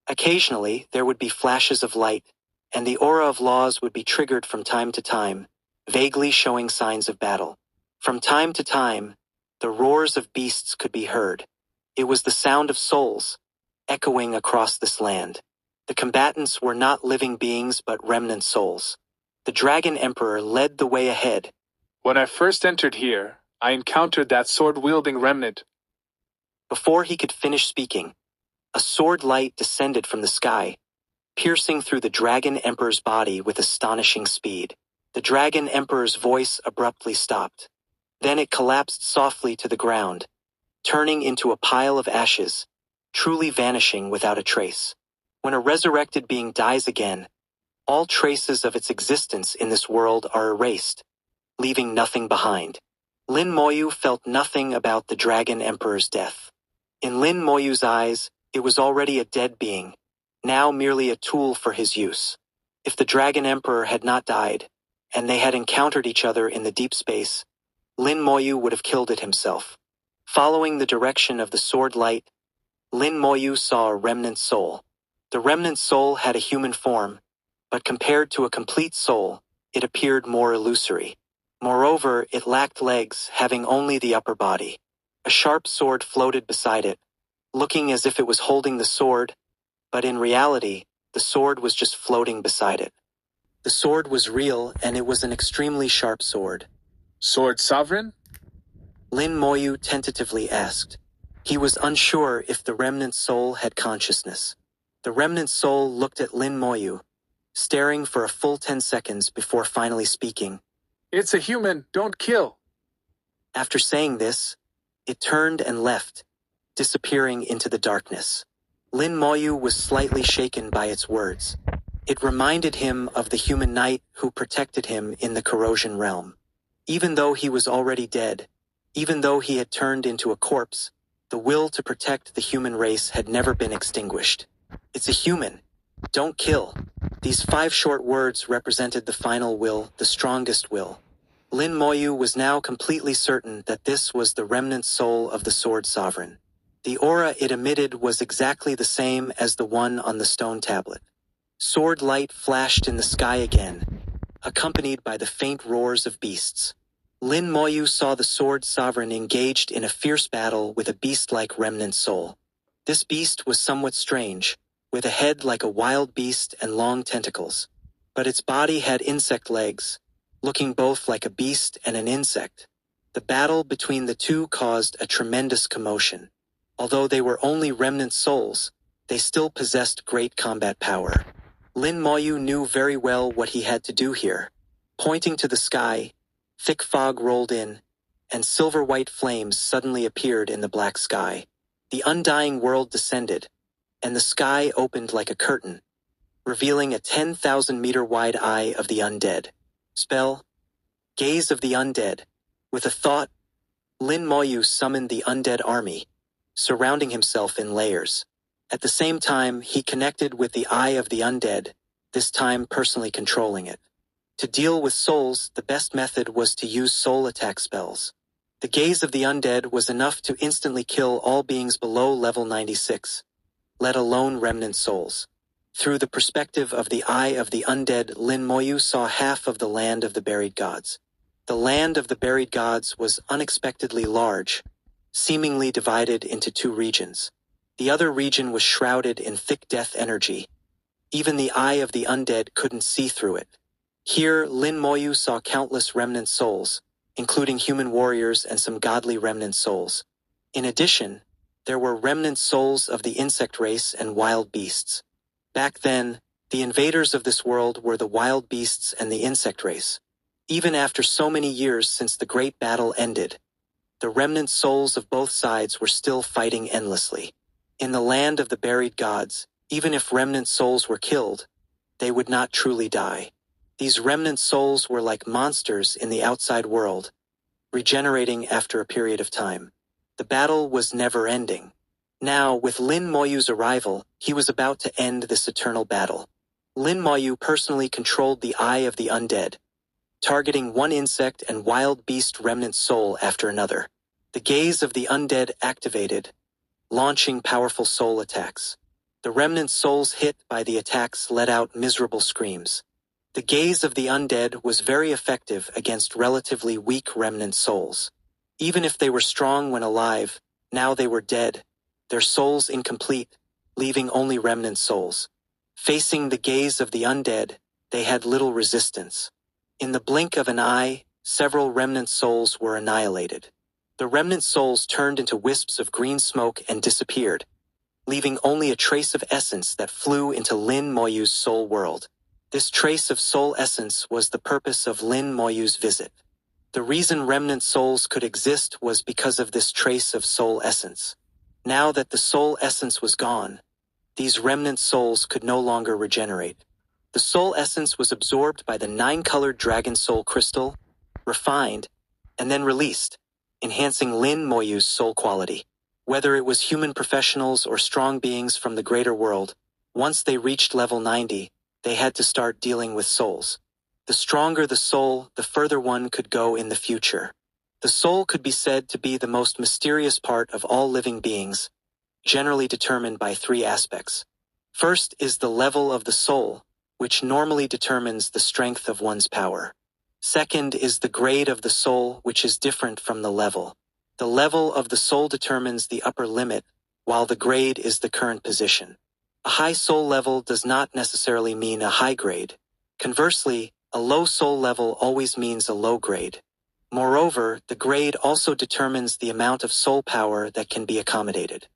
Occasionally, there would be flashes of light, and the aura of laws would be triggered from time to time, vaguely showing signs of battle. From time to time, the roars of beasts could be heard. It was the sound of souls, echoing across this land. The combatants were not living beings but remnant souls. The Dragon Emperor led the way ahead. "When I first entered here, I encountered that sword-wielding remnant." Before he could finish speaking, a sword light descended from the sky, piercing through the Dragon Emperor's body with astonishing speed. The Dragon Emperor's voice abruptly stopped. Then it collapsed softly to the ground, turning into a pile of ashes, truly vanishing without a trace. When a resurrected being dies again, all traces of its existence in this world are erased, leaving nothing behind. Lin Moyu felt nothing about the Dragon Emperor's death. In Lin Moyu's eyes, it was already a dead being, now merely a tool for his use. If the Dragon Emperor had not died, and they had encountered each other in the deep space, Lin Moyu would have killed it himself. Following the direction of the sword light, Lin Moyu saw a remnant soul. The remnant soul had a human form, but compared to a complete soul, it appeared more illusory. Moreover, it lacked legs, having only the upper body. A sharp sword floated beside it, looking as if it was holding the sword, but in reality, the sword was just floating beside it. The sword was real, and it was an extremely sharp sword. "Sword sovereign?" Lin Moyu tentatively asked. He was unsure if the remnant soul had consciousness. The remnant soul looked at Lin Moyu, staring for a full 10 seconds before finally speaking. "It's a human, don't kill." After saying this, it turned and left, disappearing into the darkness. Lin Moyu was slightly shaken by its words. It reminded him of the human knight who protected him in the corrosion realm. Even though he was already dead, even though he had turned into a corpse, the will to protect the human race had never been extinguished. It's a human. Don't kill. These 5 short words represented the final will, the strongest will. Lin Moyu was now completely certain that this was the remnant soul of the Sword Sovereign. The aura it emitted was exactly the same as the one on the stone tablet. Sword light flashed in the sky again, accompanied by the faint roars of beasts. Lin Moyu saw the Sword Sovereign engaged in a fierce battle with a beast-like remnant soul. This beast was somewhat strange, with a head like a wild beast and long tentacles. But its body had insect legs, looking both like a beast and an insect. The battle between the two caused a tremendous commotion. Although they were only remnant souls, they still possessed great combat power. Lin Moyu knew very well what he had to do here. Pointing to the sky, thick fog rolled in, and silver-white flames suddenly appeared in the black sky. The undying world descended, and the sky opened like a curtain, revealing a 10,000-meter-wide eye of the undead. Spell, Gaze of the Undead. With a thought, Lin Moyu summoned the undead army, surrounding himself in layers. At the same time, he connected with the Eye of the Undead, this time personally controlling it. To deal with souls, the best method was to use soul attack spells. The Gaze of the Undead was enough to instantly kill all beings below level 96, let alone remnant souls. Through the perspective of the Eye of the Undead, Lin Moyu saw half of the land of the buried gods. The land of the buried gods was unexpectedly large, seemingly divided into 2 regions. The other region was shrouded in thick death energy. Even the Eye of the Undead couldn't see through it. Here, Lin Moyu saw countless remnant souls, including human warriors and some godly remnant souls. In addition, there were remnant souls of the insect race and wild beasts. Back then, the invaders of this world were the wild beasts and the insect race. Even after so many years since the great battle ended, the remnant souls of both sides were still fighting endlessly. In the land of the buried gods, even if remnant souls were killed, they would not truly die. These remnant souls were like monsters in the outside world, regenerating after a period of time. The battle was never ending. Now, with Lin Moyu's arrival, he was about to end this eternal battle. Lin Moyu personally controlled the Eye of the Undead, targeting one insect and wild beast remnant soul after another. The Gaze of the Undead activated, launching powerful soul attacks. The remnant souls hit by the attacks let out miserable screams. The Gaze of the Undead was very effective against relatively weak remnant souls. Even if they were strong when alive, now they were dead, their souls incomplete, leaving only remnant souls. Facing the Gaze of the Undead, they had little resistance. In the blink of an eye, several remnant souls were annihilated. The remnant souls turned into wisps of green smoke and disappeared, leaving only a trace of essence that flew into Lin Moyu's soul world. This trace of soul essence was the purpose of Lin Moyu's visit. The reason remnant souls could exist was because of this trace of soul essence. Now that the soul essence was gone, these remnant souls could no longer regenerate. The soul essence was absorbed by the 9-colored dragon soul crystal, refined, and then released, enhancing Lin Moyu's soul quality. Whether it was human professionals or strong beings from the greater world, once they reached level 90, they had to start dealing with souls. The stronger the soul, the further one could go in the future. The soul could be said to be the most mysterious part of all living beings, generally determined by 3 aspects. First is the level of the soul, which normally determines the strength of one's power. Second is the grade of the soul, which is different from the level. The level of the soul determines the upper limit, while the grade is the current position. A high soul level does not necessarily mean a high grade. Conversely, a low soul level always means a low grade. Moreover, the grade also determines the amount of soul power that can be accommodated.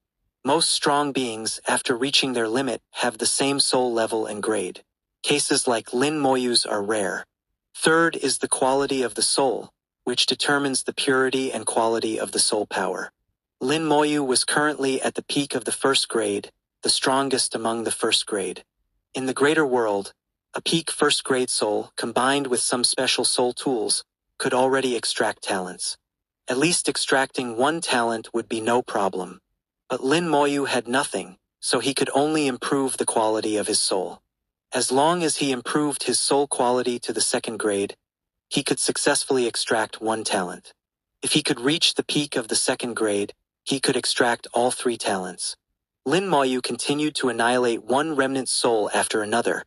Most strong beings, after reaching their limit, have the same soul level and grade. Cases like Lin Moyu's are rare. Third is the quality of the soul, which determines the purity and quality of the soul power. Lin Moyu was currently at the peak of the first grade, the strongest among the first grade. In the greater world, A peak first-grade soul, combined with some special soul tools, could already extract talents. At least extracting one talent would be no problem. But Lin Moyu had nothing, so he could only improve the quality of his soul. As long as he improved his soul quality to the second grade, he could successfully extract one talent. If he could reach the peak of the second grade, he could extract all 3 talents. Lin Moyu continued to annihilate one remnant soul after another,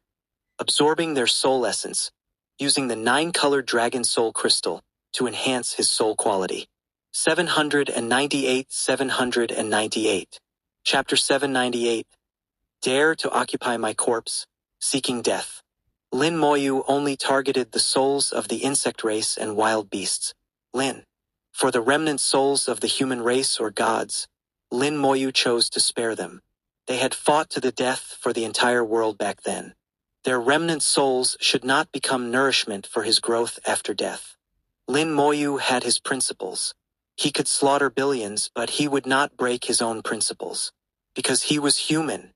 absorbing their soul essence, using the 9-colored dragon soul crystal to enhance his soul quality. 798. Chapter 798. Dare to occupy my corpse, seeking death. Lin Moyu only targeted the souls of the insect race and wild beasts. For the remnant souls of the human race or gods, Lin Moyu chose to spare them. They had fought to the death for the entire world back then. Their remnant souls should not become nourishment for his growth after death. Lin Moyu had his principles. He could slaughter billions, but he would not break his own principles. Because he was human.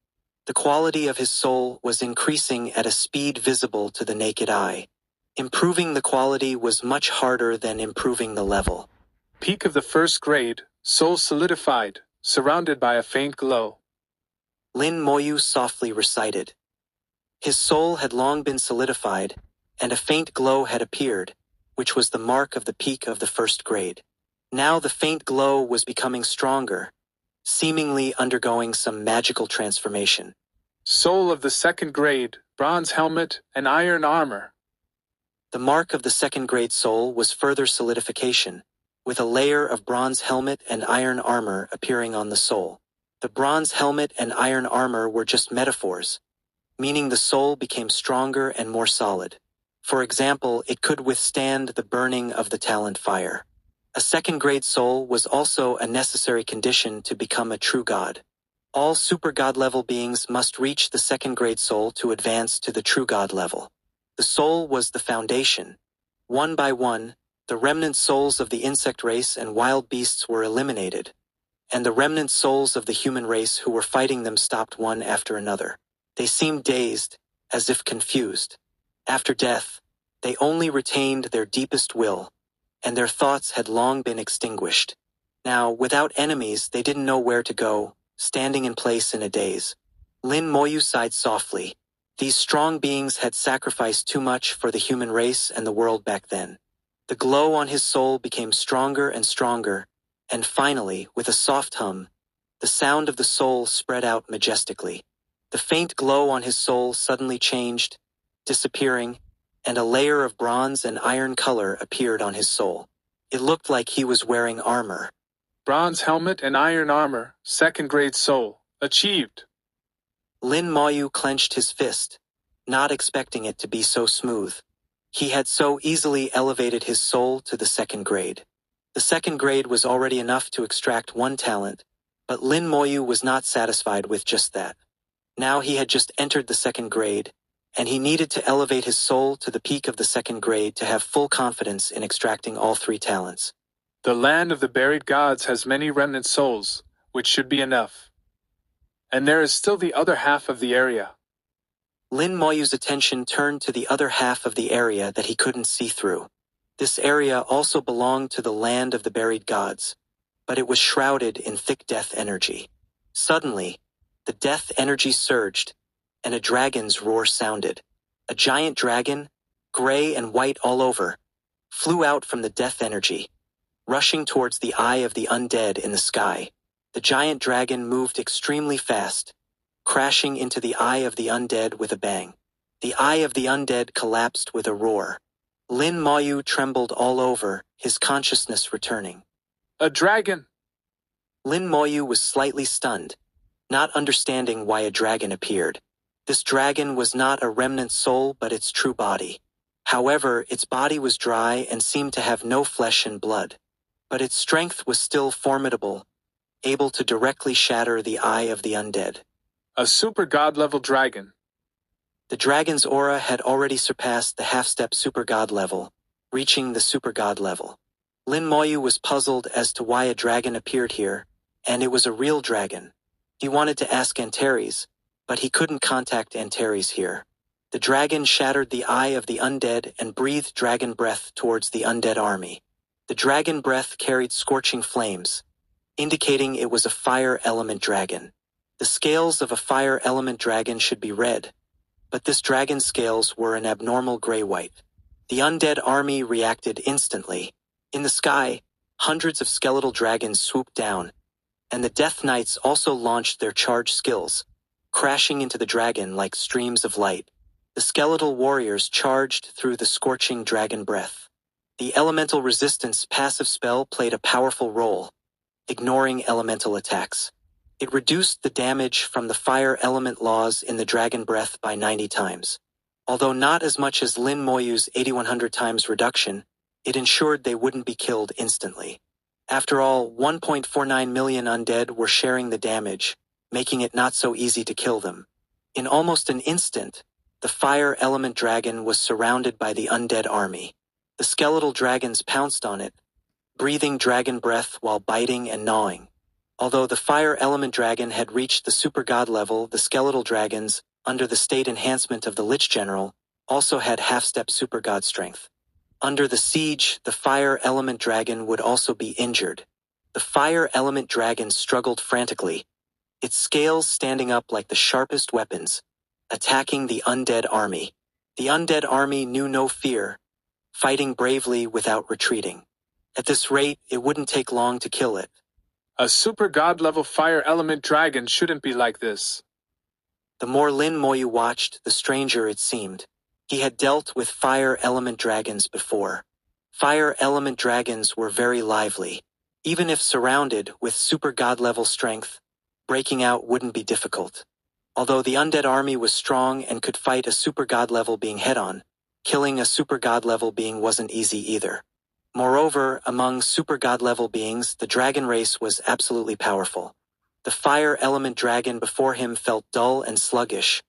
The quality of his soul was increasing at a speed visible to the naked eye. Improving the quality was much harder than improving the level. Peak of the first grade, soul solidified, surrounded by a faint glow. Lin Moyu softly recited. His soul had long been solidified, and a faint glow had appeared, which was the mark of the peak of the first grade. Now the faint glow was becoming stronger, seemingly undergoing some magical transformation. Soul of the second grade, bronze helmet and iron armor. The mark of the second grade soul was further solidification, with a layer of bronze helmet and iron armor appearing on the soul. The bronze helmet and iron armor were just metaphors, meaning the soul became stronger and more solid. For example, it could withstand the burning of the talent fire. A second-grade soul was also a necessary condition to become a true god. All super god level beings must reach the second-grade soul to advance to the true god level. The soul was the foundation. One by one, the remnant souls of the insect race and wild beasts were eliminated, and the remnant souls of the human race who were fighting them stopped one after another. They seemed dazed, as if confused. After death, they only retained their deepest will, and their thoughts had long been extinguished. Now, without enemies, they didn't know where to go, standing in place in a daze. Lin Moyu sighed softly. These strong beings had sacrificed too much for the human race and the world back then. The glow on his soul became stronger and stronger, and finally, with a soft hum, the sound of the soul spread out majestically. The faint glow on his soul suddenly changed, disappearing, and a layer of bronze and iron color appeared on his soul. It looked like he was wearing armor. Bronze helmet and iron armor, second-grade soul, achieved. Lin Moyu clenched his fist, not expecting it to be so smooth. He had so easily elevated his soul to the second grade. The second grade was already enough to extract one talent, but Lin Moyu was not satisfied with just that. Now he had just entered the second grade, and he needed to elevate his soul to the peak of the second grade to have full confidence in extracting all 3 talents. The land of the buried gods has many remnant souls, which should be enough. And there is still the other half of the area. Lin Moyu's attention turned to the other half of the area that he couldn't see through. This area also belonged to the land of the buried gods, but it was shrouded in thick death energy. Suddenly, the death energy surged, and a dragon's roar sounded. A giant dragon, gray and white all over, flew out from the death energy, rushing towards the eye of the undead in the sky. The giant dragon moved extremely fast, crashing into the eye of the undead with a bang. The eye of the undead collapsed with a roar. Lin Moyu trembled all over, his consciousness returning. A dragon! Lin Moyu was slightly stunned, not understanding why a dragon appeared. This dragon was not a remnant soul but its true body. However, its body was dry and seemed to have no flesh and blood. But its strength was still formidable, able to directly shatter the eye of the undead. A super god-level dragon. The dragon's aura had already surpassed the half-step super god level, reaching the super god level. Lin Moyu was puzzled as to why a dragon appeared here, and it was a real dragon. He wanted to ask Antares, but he couldn't contact Antares here. The dragon shattered the eye of the undead and breathed dragon breath towards the undead army. The dragon breath carried scorching flames, indicating it was a fire element dragon. The scales of a fire element dragon should be red, but this dragon's scales were an abnormal gray-white. The undead army reacted instantly. In the sky, hundreds of skeletal dragons swooped down, and the Death Knights also launched their charge skills, crashing into the dragon like streams of light. The skeletal warriors charged through the scorching dragon breath. The elemental resistance passive spell played a powerful role, ignoring elemental attacks. It reduced the damage from the fire element laws in the dragon breath by 90 times. Although not as much as Lin Moyu's 8100 times reduction, it ensured they wouldn't be killed instantly. After all, 1.49 million undead were sharing the damage, making it not so easy to kill them. In almost an instant, the fire element dragon was surrounded by the undead army. The skeletal dragons pounced on it, breathing dragon breath while biting and gnawing. Although the fire element dragon had reached the super god level, the skeletal dragons, under the state enhancement of the Lich General, also had half-step super god strength. Under the siege, the fire element dragon would also be injured. The fire element dragon struggled frantically, its scales standing up like the sharpest weapons, attacking the undead army. The undead army knew no fear, fighting bravely without retreating. At this rate, it wouldn't take long to kill it. A super god-level fire element dragon shouldn't be like this. The more Lin Moyu watched, the stranger it seemed. He had dealt with fire element dragons before. Fire element dragons were very lively. Even if surrounded with super god-level strength, breaking out wouldn't be difficult. Although the undead army was strong and could fight a super god-level being head-on, killing a super god-level being wasn't easy either. Moreover, among super god-level beings, the dragon race was absolutely powerful. The fire element dragon before him felt dull and sluggish,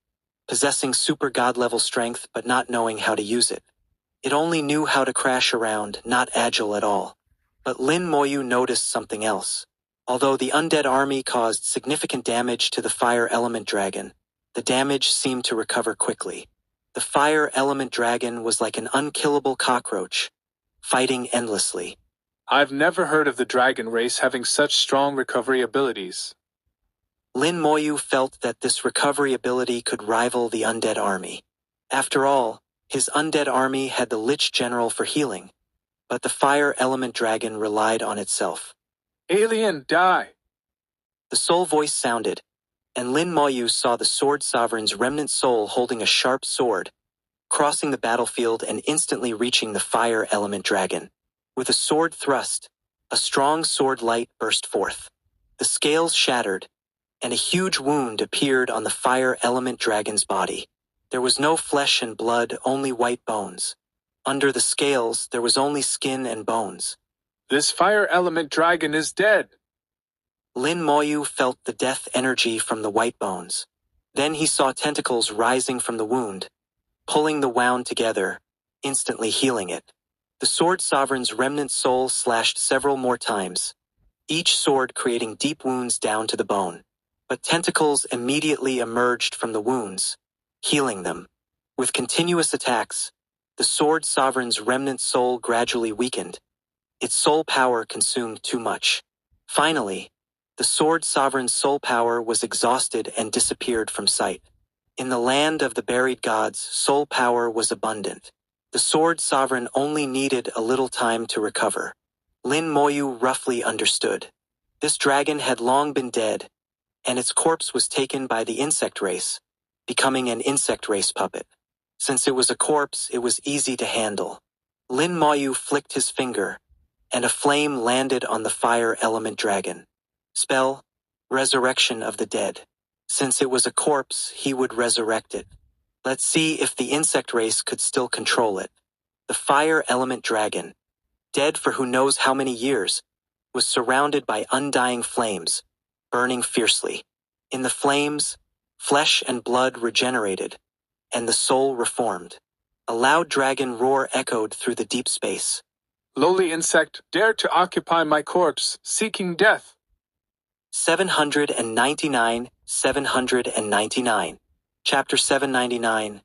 possessing super god-level strength but not knowing how to use it. It only knew how to crash around, not agile at all. But Lin Moyu noticed something else. Although the undead army caused significant damage to the fire element dragon, the damage seemed to recover quickly. The fire element dragon was like an unkillable cockroach, fighting endlessly. I've never heard of the dragon race having such strong recovery abilities. Lin Moyu felt that this recovery ability could rival the undead army. After all, his undead army had the Lich General for healing, but the fire element dragon relied on itself. Alien, die! The soul voice sounded, and Lin Moyu saw the Sword Sovereign's remnant soul holding a sharp sword, crossing the battlefield and instantly reaching the fire element dragon. With a sword thrust, a strong sword light burst forth. The scales shattered, and a huge wound appeared on the fire element dragon's body. There was no flesh and blood, only white bones. Under the scales, there was only skin and bones. This fire element dragon is dead. Lin Moyu felt the death energy from the white bones. Then he saw tentacles rising from the wound, pulling the wound together, instantly healing it. The Sword Sovereign's remnant soul slashed several more times, each sword creating deep wounds down to the bone. But tentacles immediately emerged from the wounds, healing them. With continuous attacks, the Sword Sovereign's remnant soul gradually weakened. Its soul power consumed too much. Finally, the Sword Sovereign's soul power was exhausted and disappeared from sight. In the land of the buried gods, soul power was abundant. The Sword Sovereign only needed a little time to recover. Lin Moyu roughly understood. This dragon had long been dead, and its corpse was taken by the insect race, becoming an insect race puppet. Since it was a corpse, it was easy to handle. Lin Moyu flicked his finger, and a flame landed on the fire element dragon. Spell, Resurrection of the Dead. Since it was a corpse, he would resurrect it. Let's see if the insect race could still control it. The fire element dragon, dead for who knows how many years, was surrounded by undying flames, burning fiercely. In the flames, flesh and blood regenerated, and the soul reformed. A loud dragon roar echoed through the deep space. Lowly insect, dare to occupy my corpse, seeking death. 799. Chapter 799.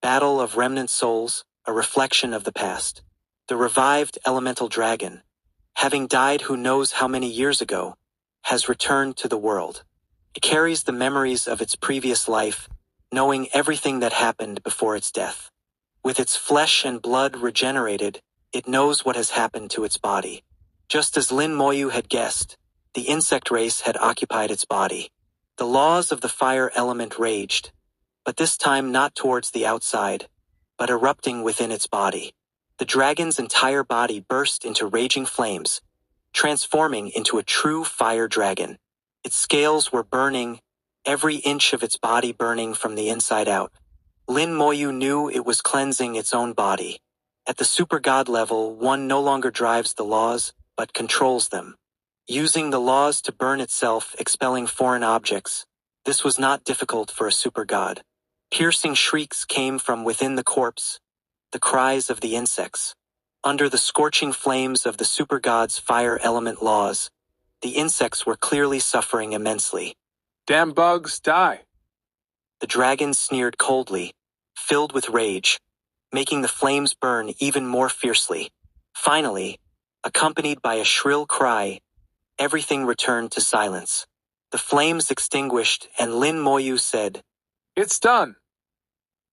Battle of Remnant Souls, a reflection of the past. The revived elemental dragon, having died who knows how many years ago, has returned to the world. It carries the memories of its previous life, knowing everything that happened before its death. With its flesh and blood regenerated, it knows what has happened to its body. Just as Lin Moyu had guessed, the insect race had occupied its body. The laws of the fire element raged, but this time not towards the outside, but erupting within its body. The dragon's entire body burst into raging flames, transforming into a true fire dragon. Its scales were burning, every inch of its body burning from the inside out. Lin Moyu knew it was cleansing its own body. At the super god level, one no longer drives the laws, but controls them. Using the laws to burn itself, expelling foreign objects, this was not difficult for a super god. Piercing shrieks came from within the corpse, the cries of the insects. Under the scorching flames of the super god's fire element laws, the insects were clearly suffering immensely. Damn bugs, die! The dragon sneered coldly, filled with rage, making the flames burn even more fiercely. Finally, accompanied by a shrill cry, everything returned to silence. The flames extinguished and Lin Moyu said, "It's done."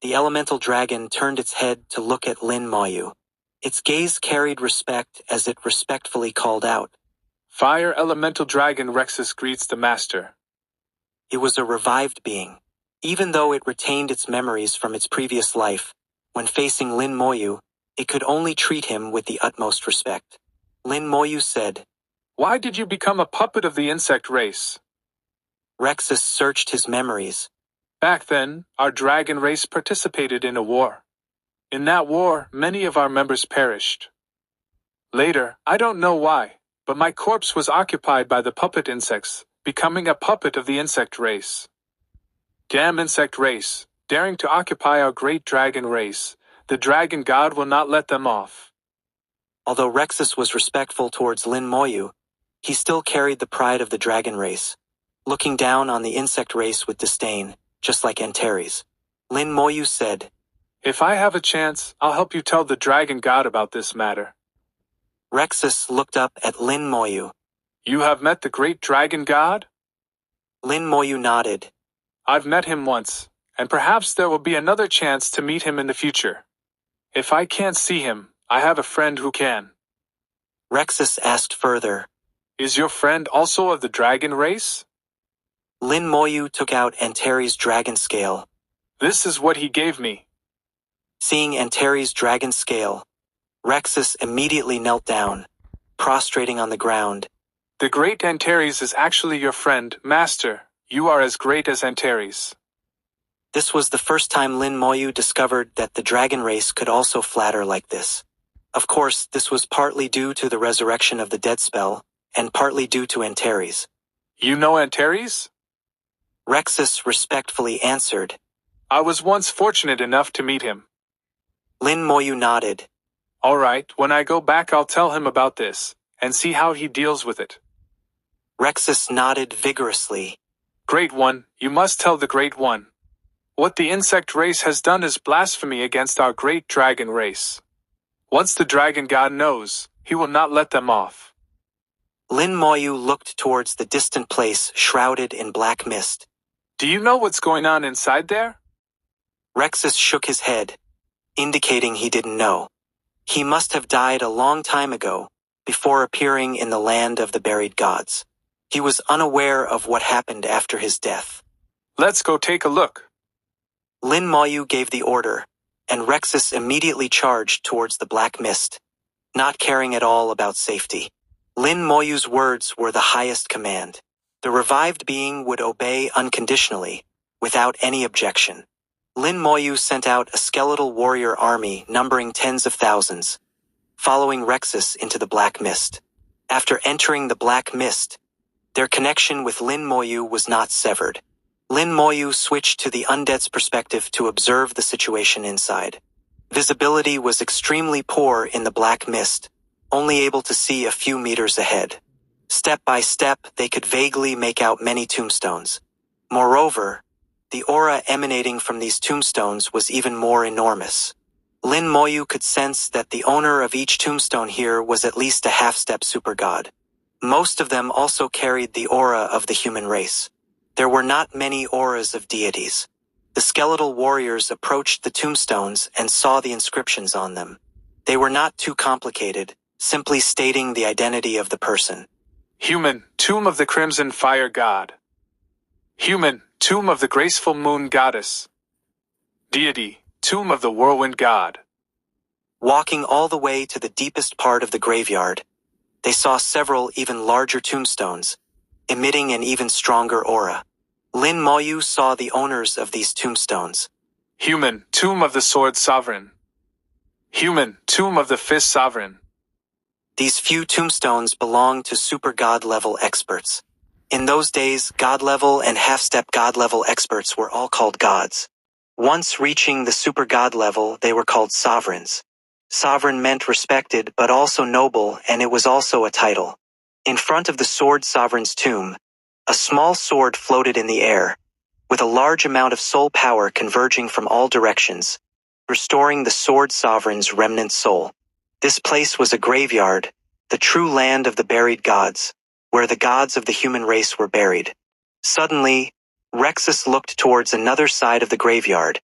The elemental dragon turned its head to look at Lin Moyu. Its gaze carried respect as it respectfully called out, "Fire elemental dragon Rexus greets the master." It was a revived being. Even though it retained its memories from its previous life, when facing Lin Moyu, it could only treat him with the utmost respect. Lin Moyu said, "Why did you become a puppet of the insect race?" Rexus searched his memories. "Back then, our dragon race participated in a war. In that war, many of our members perished. Later, I don't know why, but my corpse was occupied by the puppet insects, becoming a puppet of the insect race. Damn insect race, daring to occupy our great dragon race, the dragon god will not let them off." Although Rexus was respectful towards Lin Moyu, he still carried the pride of the dragon race, looking down on the insect race with disdain, just like Antares. Lin Moyu said, "If I have a chance, I'll help you tell the dragon god about this matter." Rexus looked up at Lin Moyu. "You have met the great dragon god?" Lin Moyu nodded. "I've met him once, and perhaps there will be another chance to meet him in the future. If I can't see him, I have a friend who can." Rexus asked further, "Is your friend also of the dragon race?" Lin Moyu took out Antares' dragon scale. "This is what he gave me." Seeing Antares' dragon scale, Rexus immediately knelt down, prostrating on the ground. "The great Antares is actually your friend, master. You are as great as Antares." This was the first time Lin Moyu discovered that the dragon race could also flatter like this. Of course, this was partly due to the resurrection of the dead spell, and partly due to Antares. "You know Antares?" Rexus respectfully answered. "I was once fortunate enough to meet him." Lin Moyu nodded. "All right, when I go back I'll tell him about this, and see how he deals with it." Rexus nodded vigorously. "Great One, you must tell the Great One. What the insect race has done is blasphemy against our great dragon race. Once the dragon god knows, he will not let them off." Lin Moyu looked towards the distant place shrouded in black mist. "Do you know what's going on inside there?" Rexus shook his head, indicating he didn't know. He must have died a long time ago, before appearing in the land of the buried gods. He was unaware of what happened after his death. "Let's go take a look." Lin Moyu gave the order, and Rexus immediately charged towards the black mist, not caring at all about safety. Lin Moyu's words were the highest command. The revived being would obey unconditionally, without any objection. Lin Moyu sent out a skeletal warrior army numbering tens of thousands, following Rexus into the black mist. After entering the black mist, their connection with Lin Moyu was not severed. Lin Moyu switched to the undead's perspective to observe the situation inside. Visibility was extremely poor in the black mist, only able to see a few meters ahead. Step by step, they could vaguely make out many tombstones. Moreover, The aura emanating from these tombstones was even more enormous. Lin Moyu could sense that the owner of each tombstone here was at least a half-step supergod. Most of them also carried the aura of the human race. There were not many auras of deities. The skeletal warriors approached the tombstones and saw the inscriptions on them. They were not too complicated, simply stating the identity of the person. Human, Tomb of the Crimson Fire God. Human, Tomb of the Graceful Moon Goddess. Deity, Tomb of the Whirlwind God. Walking all the way to the deepest part of the graveyard, they saw several even larger tombstones, emitting an even stronger aura. Lin Moyu saw the owners of these tombstones. Human, Tomb of the Sword Sovereign. Human, Tomb of the Fist Sovereign. These few tombstones belonged to super god-level experts. In those days, god-level and half-step god-level experts were all called gods. Once reaching the super god level, they were called sovereigns. Sovereign meant respected but also noble, and it was also a title. In front of the sword sovereign's tomb, a small sword floated in the air, with a large amount of soul power converging from all directions, restoring the sword sovereign's remnant soul. This place was a graveyard, the true land of the buried gods, where the gods of the human race were buried. Suddenly, Rexus looked towards another side of the graveyard,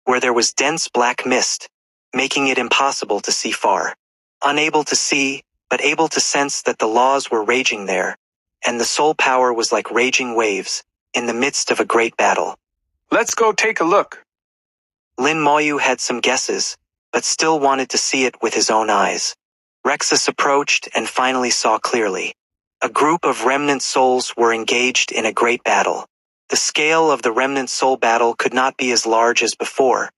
where there was dense black mist, making it impossible to see far. Unable to see, but able to sense that the laws were raging there, and the soul power was like raging waves, in the midst of a great battle. Let's go take a look. Lin Moyu had some guesses, but still wanted to see it with his own eyes. Rexus approached and finally saw clearly. A group of remnant souls were engaged in a great battle. The scale of the remnant soul battle could not be as large as before,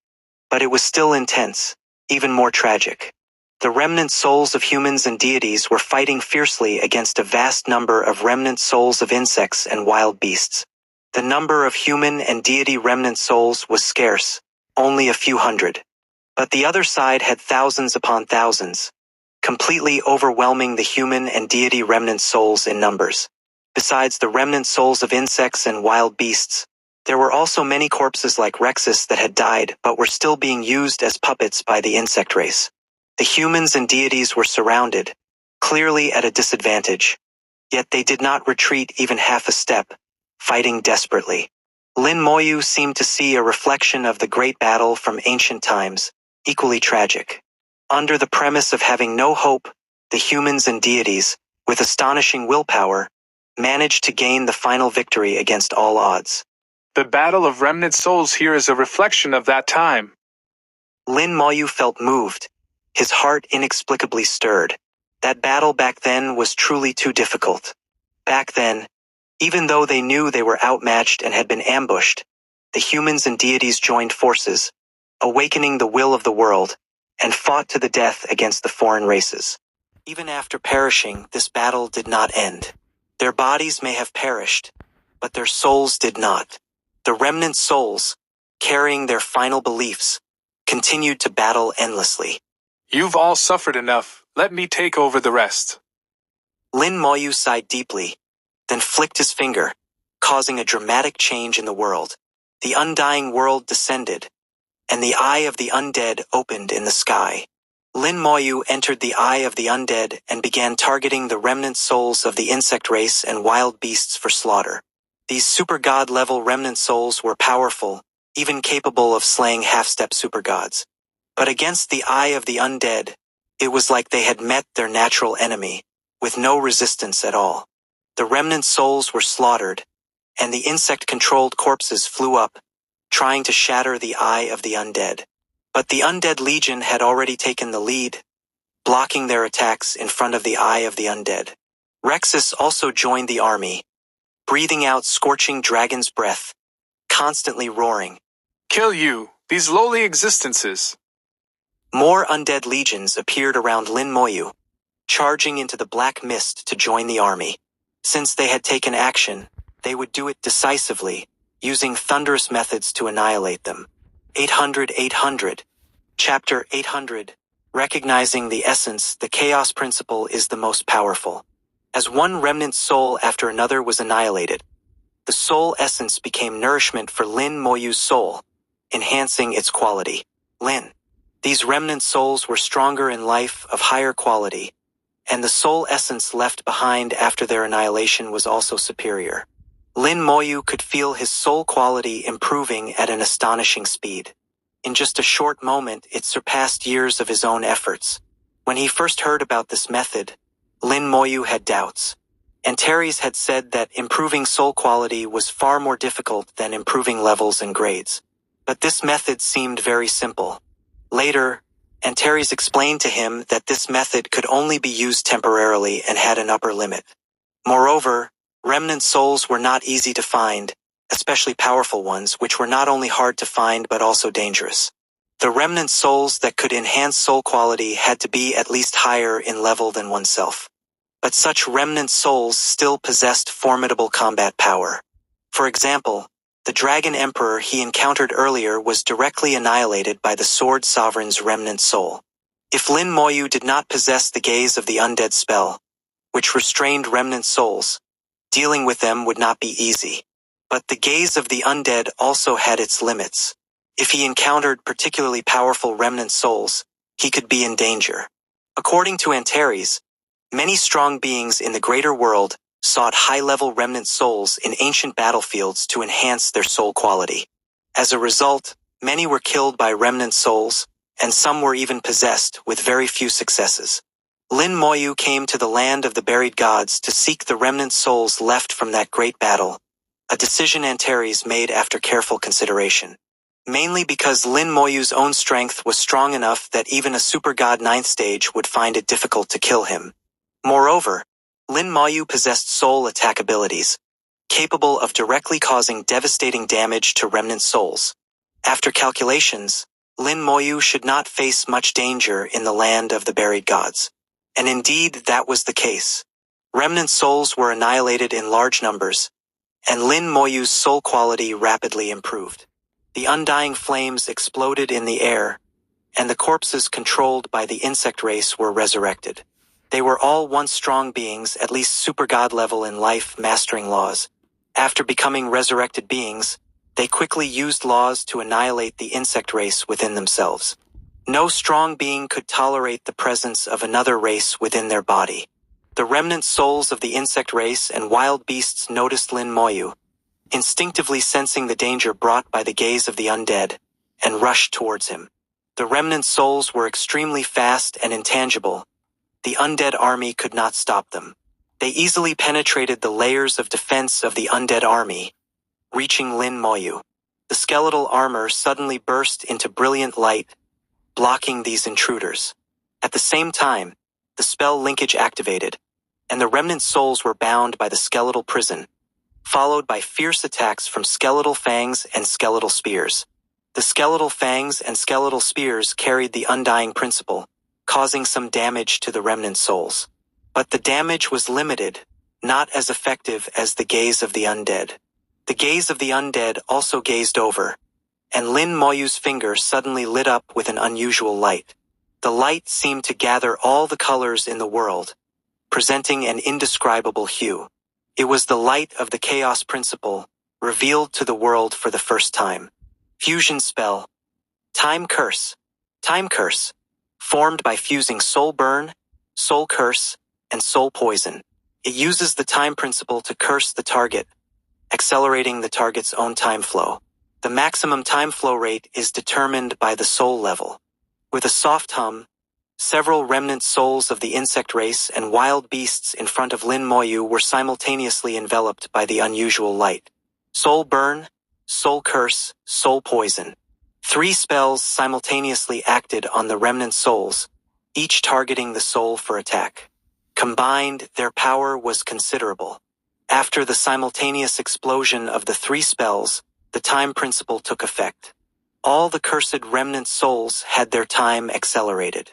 but it was still intense, even more tragic. The remnant souls of humans and deities were fighting fiercely against a vast number of remnant souls of insects and wild beasts. The number of human and deity remnant souls was scarce, only a few hundred. But the other side had thousands upon thousands, completely overwhelming the human and deity remnant souls in numbers. Besides the remnant souls of insects and wild beasts, there were also many corpses like Rexus that had died but were still being used as puppets by the insect race. The humans and deities were surrounded, clearly at a disadvantage, yet they did not retreat even half a step, fighting desperately. Lin Moyu seemed to see a reflection of the great battle from ancient times, equally tragic. Under the premise of having no hope, the humans and deities, with astonishing willpower, managed to gain the final victory against all odds. The battle of remnant souls here is a reflection of that time. Lin Moyu felt moved. His heart inexplicably stirred. That battle back then was truly too difficult. Back then, even though they knew they were outmatched and had been ambushed, the humans and deities joined forces, awakening the will of the world, and fought to the death against the foreign races. Even after perishing, this battle did not end. Their bodies may have perished, but their souls did not. The remnant souls, carrying their final beliefs, continued to battle endlessly. You've all suffered enough. Let me take over the rest. Lin Moyu sighed deeply, then flicked his finger, causing a dramatic change in the world. The undying world descended, and the eye of the undead opened in the sky. Lin Moyu entered the eye of the undead and began targeting the remnant souls of the insect race and wild beasts for slaughter. These super god-level remnant souls were powerful, even capable of slaying half-step supergods. But against the eye of the undead, it was like they had met their natural enemy, with no resistance at all. The remnant souls were slaughtered, and the insect-controlled corpses flew up, trying to shatter the eye of the undead. But the undead legion had already taken the lead, blocking their attacks in front of the eye of the undead. Rexus also joined the army, breathing out scorching dragon's breath, constantly roaring. Kill you, these lowly existences. More undead legions appeared around Lin Moyu, charging into the black mist to join the army. Since they had taken action, they would do it decisively, using thunderous methods to annihilate them. 800. Chapter 800. Recognizing the essence, the chaos principle is the most powerful. As one remnant soul after another was annihilated, The soul essence became nourishment for Lin Moyu's soul, enhancing its quality. These remnant souls were stronger in life, of higher quality, and the soul essence left behind after their annihilation was also superior. Lin Moyu could feel his soul quality improving at an astonishing speed. In just a short moment, it surpassed years of his own efforts. When he first heard about this method, Lin Moyu had doubts. Antares had said that improving soul quality was far more difficult than improving levels and grades. But this method seemed very simple. Later, Antares explained to him that this method could only be used temporarily and had an upper limit. Moreover, remnant souls were not easy to find, especially powerful ones, which were not only hard to find but also dangerous. The remnant souls that could enhance soul quality had to be at least higher in level than oneself. But such remnant souls still possessed formidable combat power. For example, the Dragon Emperor he encountered earlier was directly annihilated by the Sword Sovereign's remnant soul. If Lin Moyu did not possess the Gaze of the Undead spell, which restrained remnant souls, dealing with them would not be easy. But the Gaze of the Undead also had its limits. If he encountered particularly powerful remnant souls, he could be in danger. According to Antares, many strong beings in the greater world sought high-level remnant souls in ancient battlefields to enhance their soul quality. As a result, many were killed by remnant souls, and some were even possessed, with very few successes. Lin Moyu came to the land of the buried gods to seek the remnant souls left from that great battle, a decision Antares made after careful consideration. Mainly because Lin Moyu's own strength was strong enough that even a super god 9th stage would find it difficult to kill him. Moreover, Lin Moyu possessed soul attack abilities, capable of directly causing devastating damage to remnant souls. After calculations, Lin Moyu should not face much danger in the land of the buried gods. And indeed, that was the case. Remnant souls were annihilated in large numbers, and Lin Moyu's soul quality rapidly improved. The undying flames exploded in the air, and the corpses controlled by the insect race were resurrected. They were all once strong beings, at least super god level in life, mastering laws. After becoming resurrected beings, they quickly used laws to annihilate the insect race within themselves. No strong being could tolerate the presence of another race within their body. The remnant souls of the insect race and wild beasts noticed Lin Moyu, instinctively sensing the danger brought by the Gaze of the Undead, and rushed towards him. The remnant souls were extremely fast and intangible. The undead army could not stop them. They easily penetrated the layers of defense of the undead army, reaching Lin Moyu. The skeletal armor suddenly burst into brilliant light, blocking these intruders. At the same time, the spell linkage activated, and the remnant souls were bound by the skeletal prison, followed by fierce attacks from skeletal fangs and skeletal spears. The skeletal fangs and skeletal spears carried the undying principle, causing some damage to the remnant souls. But the damage was limited, not as effective as the Gaze of the Undead. The Gaze of the Undead also gazed over, and Lin Moyu's finger suddenly lit up with an unusual light. The light seemed to gather all the colors in the world, presenting an indescribable hue. It was the light of the chaos principle, revealed to the world for the first time. Fusion spell. Time Curse. Time Curse. Formed by fusing Soul Burn, Soul Curse, and Soul Poison. It uses the time principle to curse the target, accelerating the target's own time flow. The maximum time flow rate is determined by the soul level. With a soft hum, several remnant souls of the insect race and wild beasts in front of Lin Moyu were simultaneously enveloped by the unusual light. Soul Burn, Soul Curse, Soul Poison. 3 spells simultaneously acted on the remnant souls, each targeting the soul for attack. Combined, their power was considerable. After the simultaneous explosion of the 3 spells, the time principle took effect. All the cursed remnant souls had their time accelerated.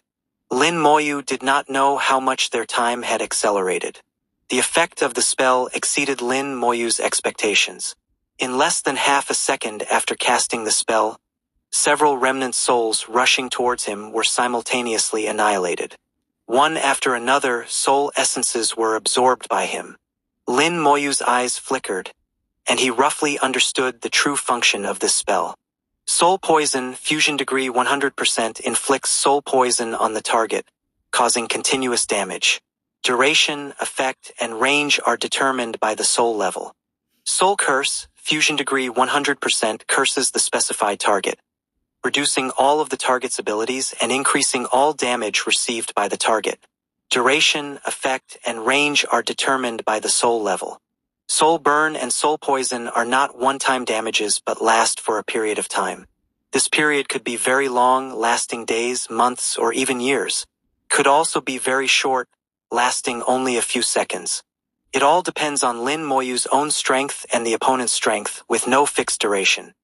Lin Moyu did not know how much their time had accelerated. The effect of the spell exceeded Lin Moyu's expectations. In less than half a second after casting the spell, several remnant souls rushing towards him were simultaneously annihilated. One after another, soul essences were absorbed by him. Lin Moyu's eyes flickered, and he roughly understood the true function of this spell. Soul Poison, fusion degree 100%, inflicts soul poison on the target, causing continuous damage. Duration, effect, and range are determined by the soul level. Soul Curse, fusion degree 100%, curses the specified target, reducing all of the target's abilities and increasing all damage received by the target. Duration, effect, and range are determined by the soul level. Soul Burn and Soul Poison are not one-time damages but last for a period of time. This period could be very long, lasting days, months, or even years. Could also be very short, lasting only a few seconds. It all depends on Lin Moyu's own strength and the opponent's strength, with no fixed duration.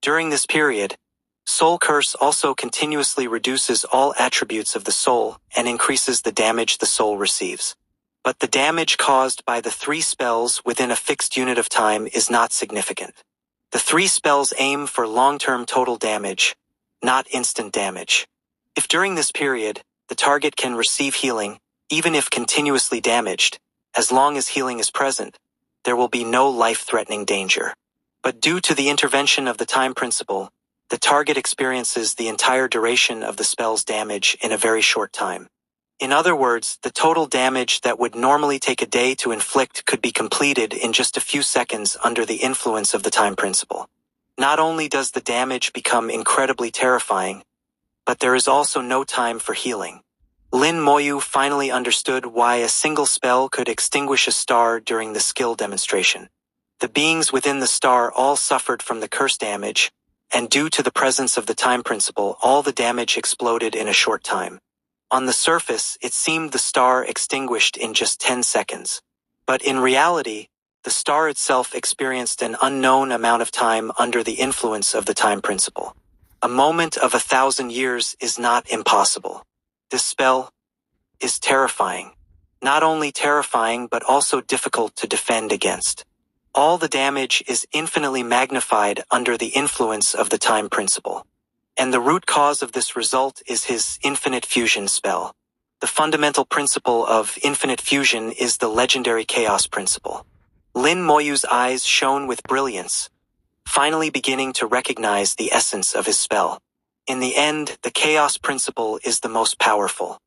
During this period, Soul Curse also continuously reduces all attributes of the soul and increases the damage the soul receives. But the damage caused by the 3 spells within a fixed unit of time is not significant. The 3 spells aim for long-term total damage, not instant damage. If during this period, the target can receive healing, even if continuously damaged, as long as healing is present, there will be no life-threatening danger. But due to the intervention of the time principle, the target experiences the entire duration of the spell's damage in a very short time. In other words, the total damage that would normally take a day to inflict could be completed in just a few seconds under the influence of the time principle. Not only does the damage become incredibly terrifying, but there is also no time for healing. Lin Moyu finally understood why a single spell could extinguish a star during the skill demonstration. The beings within the star all suffered from the curse damage, and due to the presence of the time principle, all the damage exploded in a short time. On the surface, it seemed the star extinguished in just 10 seconds. But in reality, the star itself experienced an unknown amount of time under the influence of the time principle. A moment of 1,000 years is not impossible. This spell is terrifying. Not only terrifying, but also difficult to defend against. All the damage is infinitely magnified under the influence of the time principle. And the root cause of this result is his infinite fusion spell. The fundamental principle of infinite fusion is the legendary chaos principle. Lin Moyu's eyes shone with brilliance, finally beginning to recognize the essence of his spell. In the end, the chaos principle is the most powerful.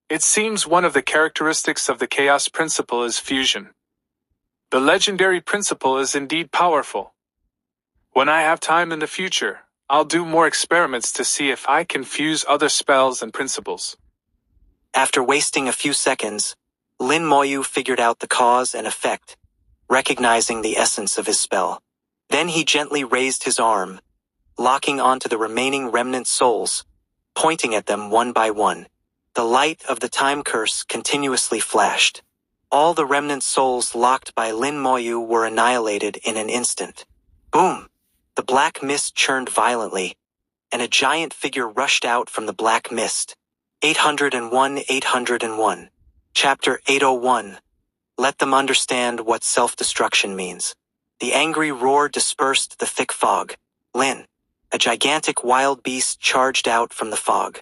It seems one of the characteristics of the chaos principle is fusion. The legendary principle is indeed powerful. When I have time in the future, I'll do more experiments to see if I can fuse other spells and principles. After wasting a few seconds, Lin Moyu figured out the cause and effect, recognizing the essence of his spell. Then he gently raised his arm, locking onto the remaining remnant souls, pointing at them one by one. The light of the time curse continuously flashed. All the remnant souls locked by Lin Moyu were annihilated in an instant. Boom! The black mist churned violently, and a giant figure rushed out from the black mist. 801. Chapter 801. Let them understand what self-destruction means. The angry roar dispersed the thick fog. Lin, a gigantic wild beast, charged out from the fog.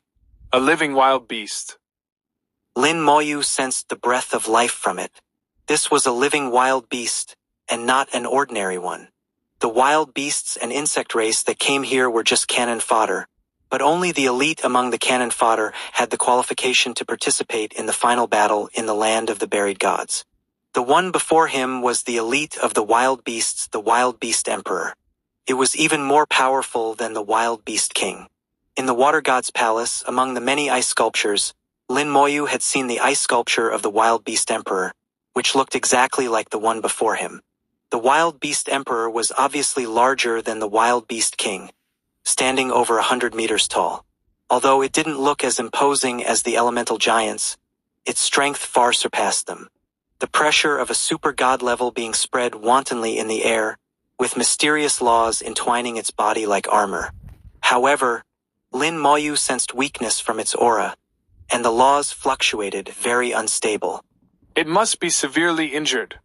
A living wild beast. Lin Moyu sensed the breath of life from it. This was a living wild beast, and not an ordinary one. The wild beasts and insect race that came here were just cannon fodder, but only the elite among the cannon fodder had the qualification to participate in the final battle in the land of the buried gods. The one before him was the elite of the wild beasts, the wild beast emperor. It was even more powerful than the wild beast king. In the water god's palace, among the many ice sculptures, Lin Moyu had seen the ice sculpture of the wild beast emperor, which looked exactly like the one before him. The wild beast emperor was obviously larger than the wild beast king, standing over 100 meters tall. Although it didn't look as imposing as the elemental giants, its strength far surpassed them. The pressure of a super god level being spread wantonly in the air, with mysterious laws entwining its body like armor. However, Lin Moyu sensed weakness from its aura, and the laws fluctuated, very unstable. It must be severely injured.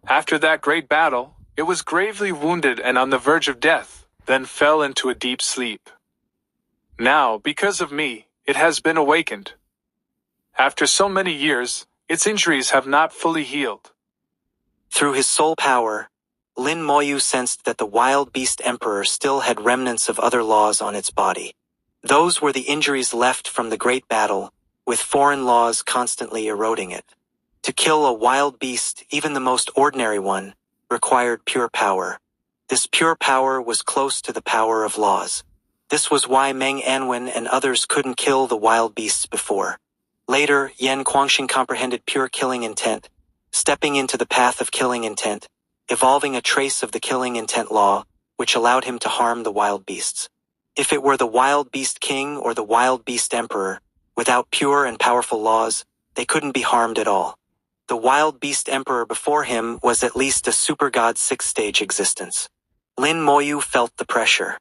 After that great battle, it was gravely wounded and on the verge of death, then fell into a deep sleep. Now, because of me, it has been awakened. After so many years, its injuries have not fully healed. Through his soul power, Lin Moyu sensed that the wild beast emperor still had remnants of other laws on its body. Those were the injuries left from the great battle, with foreign laws constantly eroding it. To kill a wild beast, even the most ordinary one, required pure power. This pure power was close to the power of laws. This was why Meng Anwen and others couldn't kill the wild beasts before. Later, Yan Guangxing comprehended pure killing intent, stepping into the path of killing intent, evolving a trace of the killing intent law, which allowed him to harm the wild beasts. If it were the wild beast king or the wild beast emperor, without pure and powerful laws, they couldn't be harmed at all. The wild beast emperor before him was at least a super god 6-stage existence. Lin Moyu felt the pressure.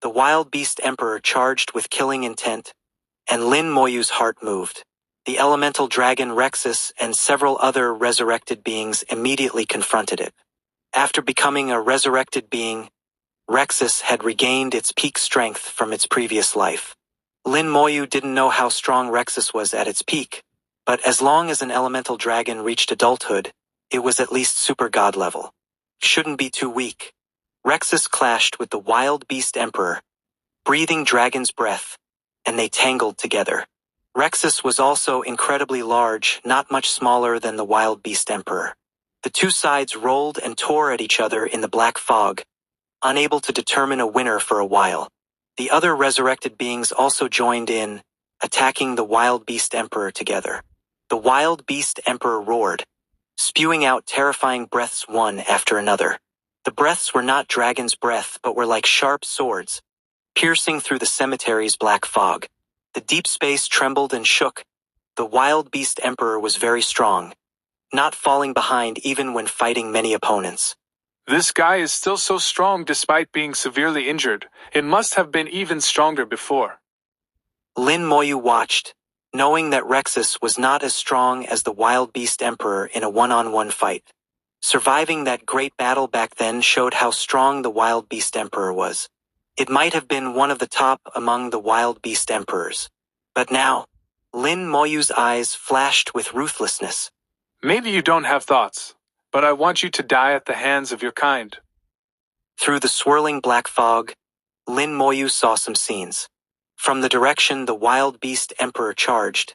The wild beast emperor charged with killing intent, and Lin Moyu's heart moved. The elemental dragon Rexus and several other resurrected beings immediately confronted it. After becoming a resurrected being, Rexus had regained its peak strength from its previous life. Lin Moyu didn't know how strong Rexus was at its peak, but as long as an elemental dragon reached adulthood, it was at least super god level. Shouldn't be too weak. Rexus clashed with the wild beast emperor, breathing dragon's breath, and they tangled together. Rexus was also incredibly large, not much smaller than the wild beast emperor. The two sides rolled and tore at each other in the black fog, unable to determine a winner for a while. The other resurrected beings also joined in, attacking the wild beast emperor together. The wild beast emperor roared, spewing out terrifying breaths one after another. The breaths were not dragon's breath but were like sharp swords, piercing through the cemetery's black fog. The deep space trembled and shook. The wild beast emperor was very strong, not falling behind even when fighting many opponents. This guy is still so strong despite being severely injured. It must have been even stronger before. Lin Moyu watched, knowing that Rexus was not as strong as the wild beast emperor in a one-on-one fight. Surviving that great battle back then showed how strong the wild beast emperor was. It might have been one of the top among the wild beast emperors. But now, Lin Moyu's eyes flashed with ruthlessness. Maybe you don't have thoughts, but I want you to die at the hands of your kind. Through the swirling black fog, Lin Moyu saw some scenes. From the direction the wild beast emperor charged,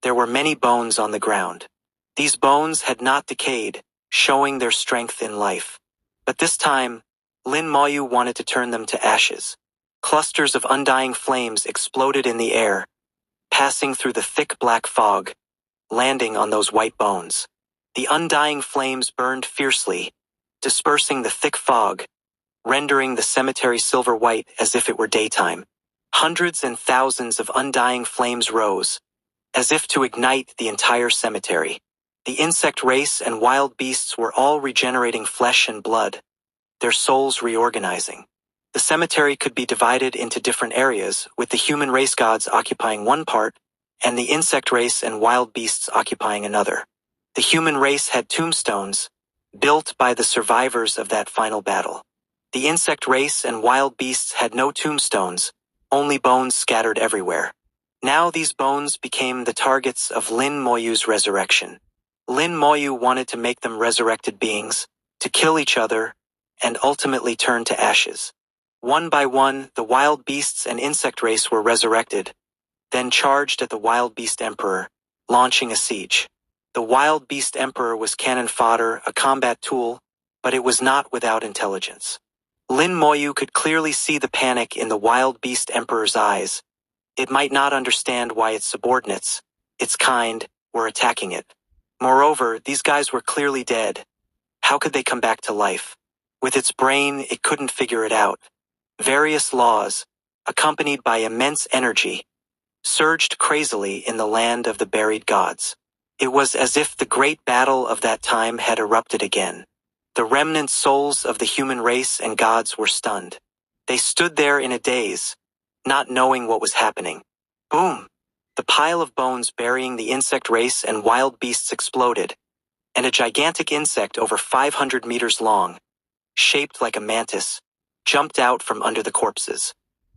there were many bones on the ground. These bones had not decayed, showing their strength in life. But this time, Lin Moyu wanted to turn them to ashes. Clusters of undying flames exploded in the air, passing through the thick black fog, landing on those white bones. The undying flames burned fiercely, dispersing the thick fog, rendering the cemetery silver white as if it were daytime. Hundreds and thousands of undying flames rose, as if to ignite the entire cemetery. The insect race and wild beasts were all regenerating flesh and blood, their souls reorganizing. The cemetery could be divided into different areas, with the human race gods occupying one part, and the insect race and wild beasts occupying another. The human race had tombstones, built by the survivors of that final battle. The insect race and wild beasts had no tombstones, only bones scattered everywhere. Now these bones became the targets of Lin Moyu's resurrection. Lin Moyu wanted to make them resurrected beings, to kill each other, and ultimately turn to ashes. One by one, the wild beasts and insect race were resurrected, then charged at the wild beast emperor, launching a siege. The wild beast emperor was cannon fodder, a combat tool, but it was not without intelligence. Lin Moyu could clearly see the panic in the wild beast emperor's eyes. It might not understand why its subordinates, its kind, were attacking it. Moreover, these guys were clearly dead. How could they come back to life? With its brain, it couldn't figure it out. Various laws, accompanied by immense energy, surged crazily in the land of the buried gods. It was as if the great battle of that time had erupted again. The remnant souls of the human race and gods were stunned. They stood there in a daze, not knowing what was happening. Boom! The pile of bones burying the insect race and wild beasts exploded, and a gigantic insect over 500 meters long, shaped like a mantis, jumped out from under the corpses.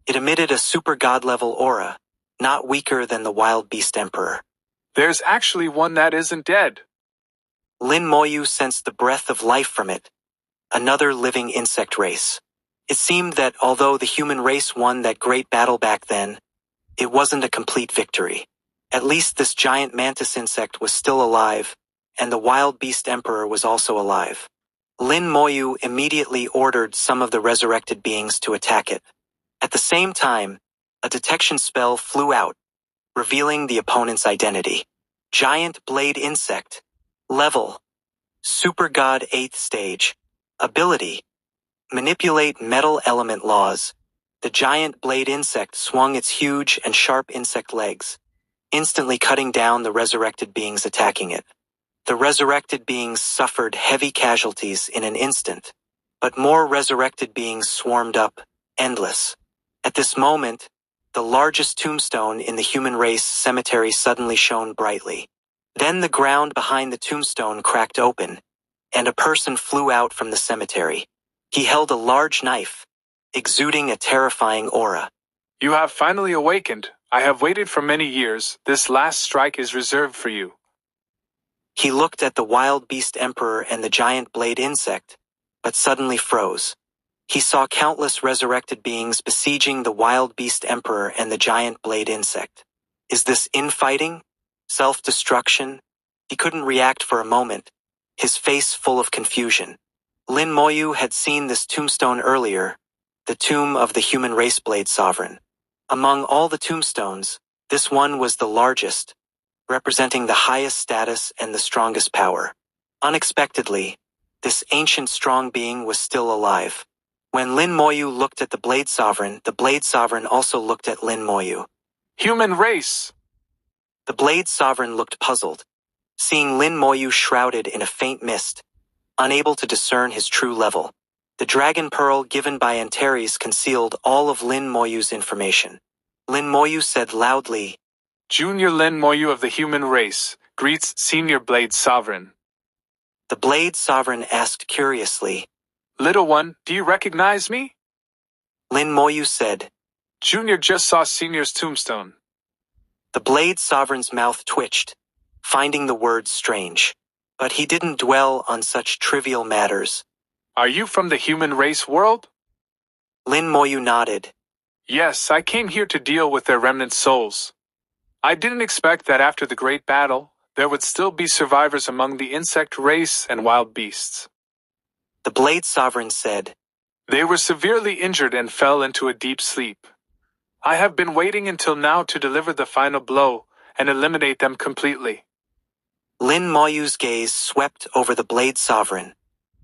It emitted a super god-level aura, not weaker than the wild beast emperor. There's actually one that isn't dead. Lin Moyu sensed the breath of life from it, another living insect race. It seemed that although the human race won that great battle back then, it wasn't a complete victory. At least this giant mantis insect was still alive, and the wild beast emperor was also alive. Lin Moyu immediately ordered some of the resurrected beings to attack it. At the same time, a detection spell flew out, revealing the opponent's identity. Giant blade insect. Level: Super God 8th stage. Ability: Manipulate metal element laws. The giant blade insect swung its huge and sharp insect legs, instantly cutting down the resurrected beings attacking it. The resurrected beings suffered heavy casualties in an instant, but more resurrected beings swarmed up, endless. At this moment, the largest tombstone in the human race cemetery suddenly shone brightly. Then the ground behind the tombstone cracked open, and a person flew out from the cemetery. He held a large knife, exuding a terrifying aura. You have finally awakened. I have waited for many years. This last strike is reserved for you. He looked at the wild beast emperor and the giant blade insect, but suddenly froze. He saw countless resurrected beings besieging the wild beast emperor and the giant blade insect. Is this infighting? Self-destruction? He couldn't react for a moment, his face full of confusion. Lin Moyu had seen this tombstone earlier, the tomb of the human race blade sovereign. Among all the tombstones, this one was the largest, representing the highest status and the strongest power. Unexpectedly, this ancient strong being was still alive. When Lin Moyu looked at the blade sovereign also looked at Lin Moyu. Human race! The blade sovereign looked puzzled, seeing Lin Moyu shrouded in a faint mist, unable to discern his true level. The dragon pearl given by Antares concealed all of Lin Moyu's information. Lin Moyu said loudly, Junior Lin Moyu of the human race greets Senior Blade Sovereign. The blade sovereign asked curiously, Little one, do you recognize me? Lin Moyu said, Junior just saw Senior's tombstone. The blade sovereign's mouth twitched, finding the words strange. But he didn't dwell on such trivial matters. Are you from the human race world? Lin Moyu nodded. Yes, I came here to deal with their remnant souls. I didn't expect that after the great battle, there would still be survivors among the insect race and wild beasts. The blade sovereign said, They were severely injured and fell into a deep sleep. I have been waiting until now to deliver the final blow and eliminate them completely. Lin Moyu's gaze swept over the blade sovereign.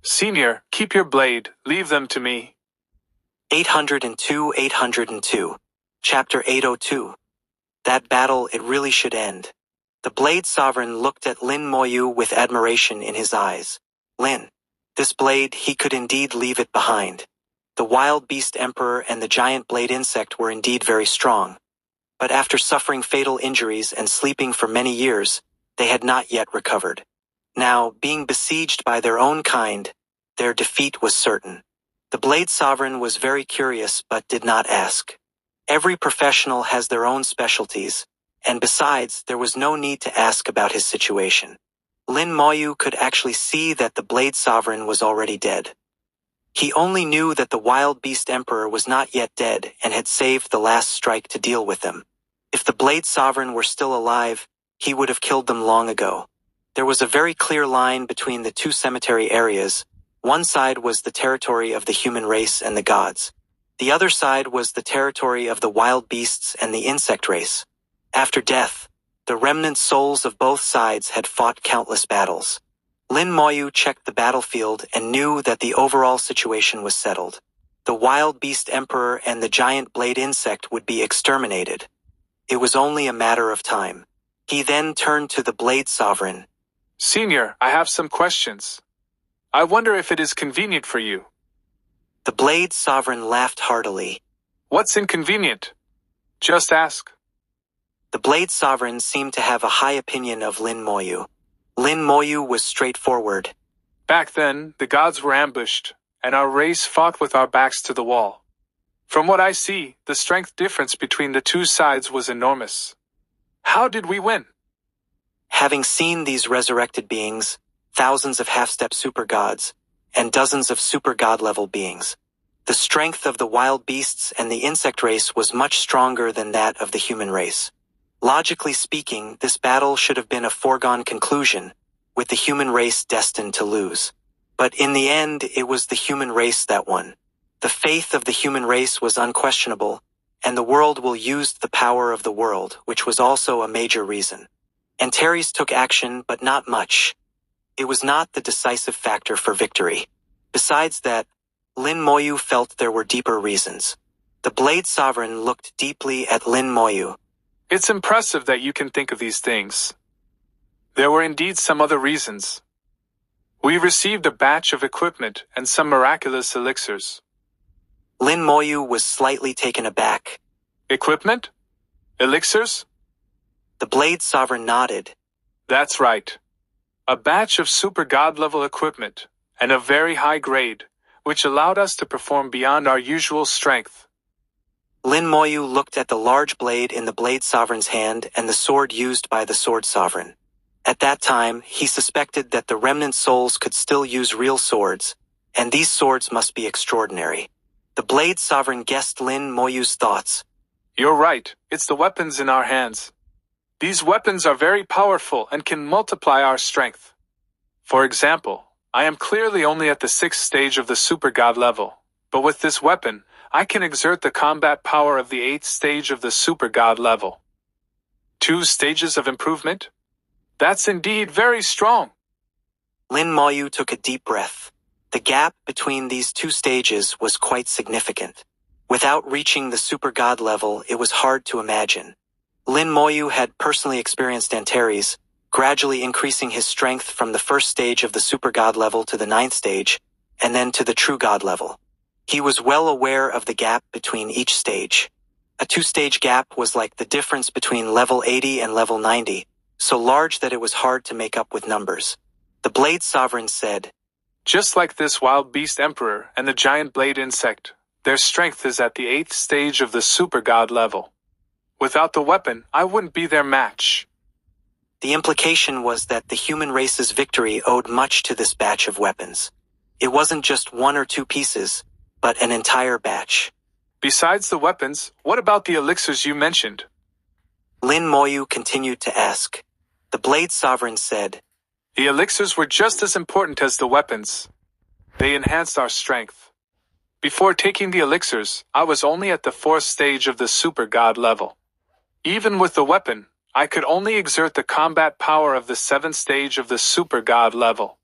Senior, keep your blade, leave them to me. 802. Chapter 802. That battle, it really should end. The blade sovereign looked at Lin Moyu with admiration in his eyes. Lin, this blade, he could indeed leave it behind. The wild beast emperor and the giant blade insect were indeed very strong. But after suffering fatal injuries and sleeping for many years, they had not yet recovered. Now, being besieged by their own kind, their defeat was certain. The blade sovereign was very curious but did not ask. Every professional has their own specialties, and besides, there was no need to ask about his situation. Lin Moyu could actually see that the blade sovereign was already dead. He only knew that the wild beast emperor was not yet dead and had saved the last strike to deal with them. If the blade sovereign were still alive, he would have killed them long ago. There was a very clear line between the two cemetery areas. One side was the territory of the human race and the gods. The other side was the territory of the wild beasts and the insect race. After death, the remnant souls of both sides had fought countless battles. Lin Moyu checked the battlefield and knew that the overall situation was settled. The wild beast emperor and the giant blade insect would be exterminated. It was only a matter of time. He then turned to the blade sovereign. Senior, I have some questions. I wonder if it is convenient for you. The blade sovereign laughed heartily. What's inconvenient? Just ask. The blade sovereign seemed to have a high opinion of Lin Moyu. Lin Moyu was straightforward. Back then, the gods were ambushed, and our race fought with our backs to the wall. From what I see, the strength difference between the two sides was enormous. How did we win? Having seen these resurrected beings, thousands of half-step super gods, and dozens of super god-level beings. The strength of the wild beasts and the insect race was much stronger than that of the human race. Logically speaking, this battle should have been a foregone conclusion, with the human race destined to lose. But in the end, it was the human race that won. The faith of the human race was unquestionable, and the world will use the power of the world, which was also a major reason. Antares took action, but not much. It was not the decisive factor for victory. Besides that, Lin Moyu felt there were deeper reasons. The Blade Sovereign looked deeply at Lin Moyu. It's impressive that you can think of these things. There were indeed some other reasons. We received a batch of equipment and some miraculous elixirs. Lin Moyu was slightly taken aback. Equipment? Elixirs? The Blade Sovereign nodded. That's right. A batch of super god-level equipment, and a very high grade, which allowed us to perform beyond our usual strength. Lin Moyu looked at the large blade in the Blade Sovereign's hand and the sword used by the Sword Sovereign. At that time, he suspected that the remnant souls could still use real swords, and these swords must be extraordinary. The Blade Sovereign guessed Lin Moyu's thoughts. You're right, it's the weapons in our hands. These weapons are very powerful and can multiply our strength. For example, I am clearly only at the 6th stage of the super god level, but with this weapon, I can exert the combat power of the 8th stage of the super god level. 2 stages of improvement? That's indeed very strong. Lin Moyu took a deep breath. The gap between these 2 stages was quite significant. Without reaching the super god level, it was hard to imagine. Lin Moyu had personally experienced Antares, gradually increasing his strength from the 1st stage of the super god level to the 9th stage, and then to the true god level. He was well aware of the gap between each stage. A 2-stage gap was like the difference between level 80 and level 90, so large that it was hard to make up with numbers. The Blade Sovereign said, Just like this wild beast emperor and the giant blade insect, their strength is at the 8th stage of the super god level. Without the weapon, I wouldn't be their match. The implication was that the human race's victory owed much to this batch of weapons. It wasn't just 1 or 2 pieces, but an entire batch. Besides the weapons, what about the elixirs you mentioned? Lin Moyu continued to ask. The Blade Sovereign said, The elixirs were just as important as the weapons. They enhanced our strength. Before taking the elixirs, I was only at the 4th stage of the super god level. Even with the weapon, I could only exert the combat power of the 7th stage of the super god level.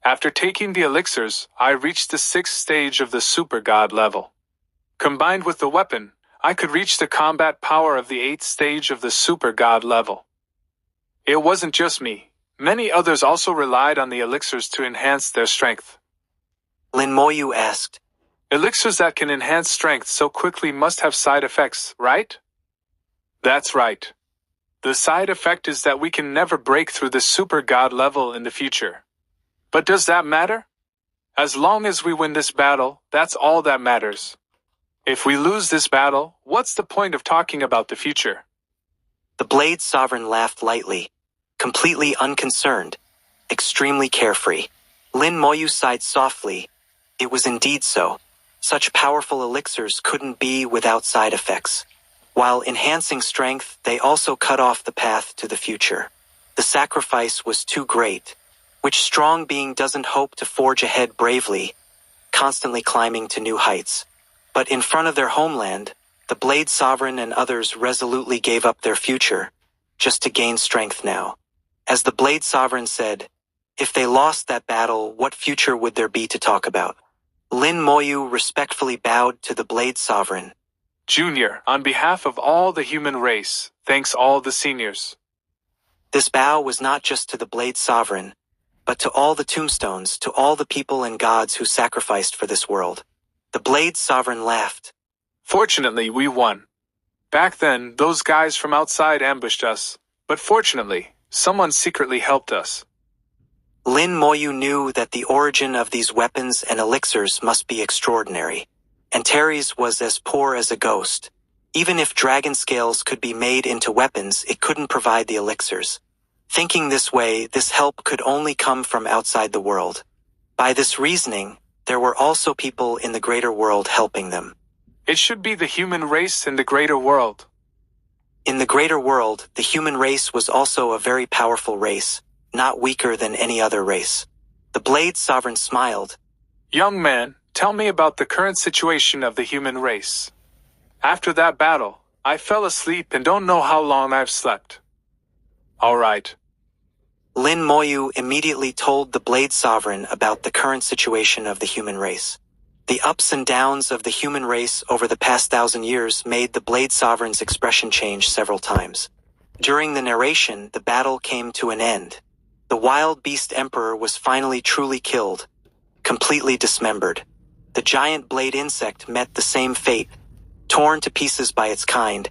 After taking the elixirs, I reached the 6th stage of the super god level. Combined with the weapon, I could reach the combat power of the 8th stage of the super god level. It wasn't just me. Many others also relied on the elixirs to enhance their strength. Lin Moyu asked, Elixirs that can enhance strength so quickly must have side effects, right? That's right. The side effect is that we can never break through the super god level in the future. But does that matter? As long as we win this battle, that's all that matters. If we lose this battle, what's the point of talking about the future? The Blade Sovereign laughed lightly, completely unconcerned, extremely carefree. Lin Moyu sighed softly. It was indeed so. Such powerful elixirs couldn't be without side effects. While enhancing strength, they also cut off the path to the future. The sacrifice was too great. Which strong being doesn't hope to forge ahead bravely, constantly climbing to new heights? But in front of their homeland, the Blade Sovereign and others resolutely gave up their future, just to gain strength now. As the Blade Sovereign said, if they lost that battle, what future would there be to talk about? Lin Moyu respectfully bowed to the Blade Sovereign. Junior, on behalf of all the human race, thanks all the seniors. This bow was not just to the Blade Sovereign, but to all the tombstones, to all the people and gods who sacrificed for this world. The Blade Sovereign laughed. Fortunately, we won. Back then, those guys from outside ambushed us, but fortunately, someone secretly helped us. Lin Moyu knew that the origin of these weapons and elixirs must be extraordinary. Antares was as poor as a ghost. Even if dragon scales could be made into weapons, it couldn't provide the elixirs. Thinking this way, this help could only come from outside the world. By this reasoning, there were also people in the greater world helping them. It should be the human race in the greater world. In the greater world, the human race was also a very powerful race, not weaker than any other race. The Blade Sovereign smiled. Young man, tell me about the current situation of the human race. After that battle, I fell asleep and don't know how long I've slept. All right. Lin Moyu immediately told the Blade Sovereign about the current situation of the human race. The ups and downs of the human race over the past 1,000 years made the Blade Sovereign's expression change several times. During the narration, the battle came to an end. The wild beast emperor was finally truly killed, completely dismembered. The giant blade insect met the same fate, torn to pieces by its kind,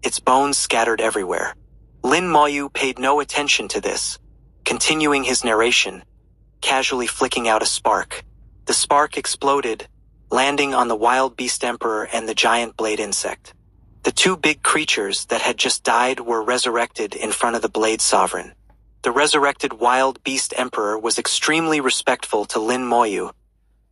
its bones scattered everywhere. Lin Moyu paid no attention to this, continuing his narration, casually flicking out a spark. The spark exploded, landing on the wild beast emperor and the giant blade insect. The two big creatures that had just died were resurrected in front of the Blade Sovereign. The resurrected wild beast emperor was extremely respectful to Lin Moyu,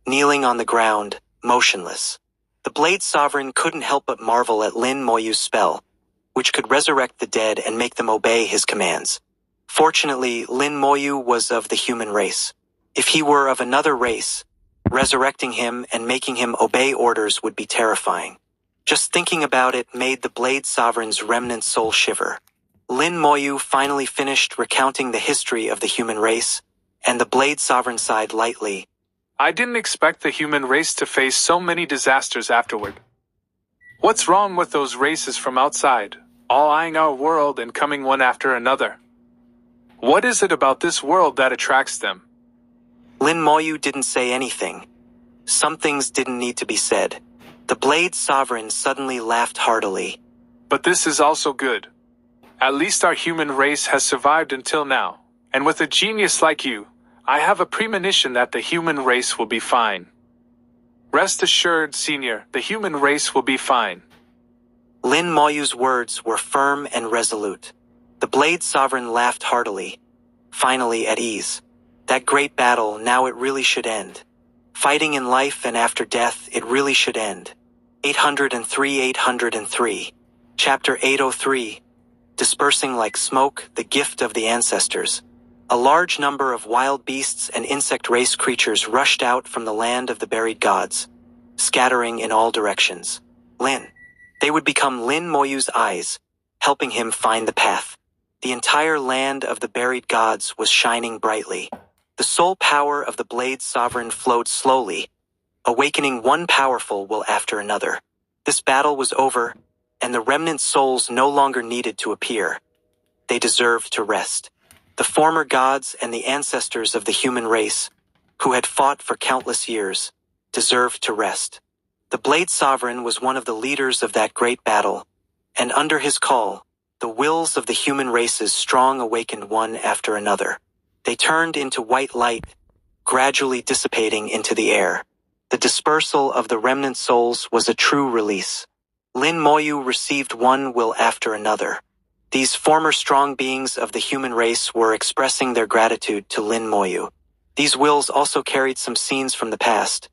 kneeling on the ground, motionless. The Blade Sovereign couldn't help but marvel at Lin Moyu's spell, which could resurrect the dead and make them obey his commands. Fortunately, Lin Moyu was of the human race. If he were of another race, resurrecting him and making him obey orders would be terrifying. Just thinking about it made the Blade Sovereign's remnant soul shiver. Lin Moyu finally finished recounting the history of the human race, and the Blade Sovereign sighed lightly. I didn't expect the human race to face so many disasters afterward. What's wrong with those races from outside, all eyeing our world and coming one after another? What is it about this world that attracts them? Lin Moyu didn't say anything. Some things didn't need to be said. The Blade Sovereign suddenly laughed heartily. But this is also good. At least our human race has survived until now, and with a genius like you, I have a premonition that the human race will be fine. Rest assured, Senior, the human race will be fine. Lin Moyu's words were firm and resolute. The Blade Sovereign laughed heartily, finally at ease. That great battle, now it really should end. Fighting in life and after death, it really should end. 803. Chapter 803. Dispersing like smoke, the gift of the ancestors. A large number of wild beasts and insect race creatures rushed out from the land of the buried gods, scattering in all directions. They would become Lin Moyu's eyes, helping him find the path. The entire land of the buried gods was shining brightly. The soul power of the Blade Sovereign flowed slowly, awakening one powerful will after another. This battle was over, and the remnant souls no longer needed to appear. They deserved to rest. The former gods and the ancestors of the human race, who had fought for countless years, deserved to rest. The Blade Sovereign was one of the leaders of that great battle, and under his call, the wills of the human race's strong awakened one after another. They turned into white light, gradually dissipating into the air. The dispersal of the remnant souls was a true release. Lin Moyu received one will after another. These former strong beings of the human race were expressing their gratitude to Lin Moyu. These wills also carried some scenes from the past,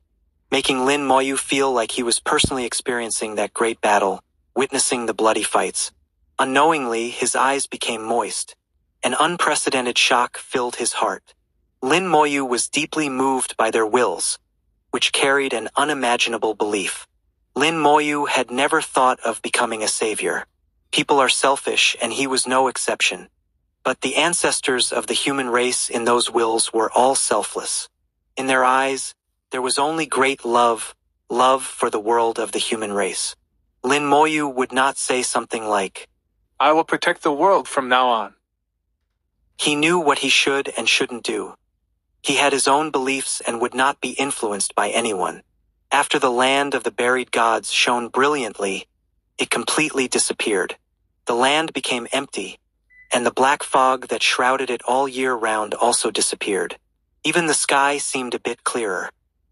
making Lin Moyu feel like he was personally experiencing that great battle, witnessing the bloody fights. Unknowingly, his eyes became moist. An unprecedented shock filled his heart. Lin Moyu was deeply moved by their wills, which carried an unimaginable belief. Lin Moyu had never thought of becoming a savior. People are selfish, and he was no exception. But the ancestors of the human race in those wills were all selfless. In their eyes, there was only great love for the world of the human race. Lin Moyu would not say something like, I will protect the world from now on. He knew what he should and shouldn't do. He had his own beliefs and would not be influenced by anyone. After the land of the buried gods shone brilliantly, it completely disappeared. The land became empty, and the black fog that shrouded it all year round also disappeared. Even the sky seemed a bit clearer.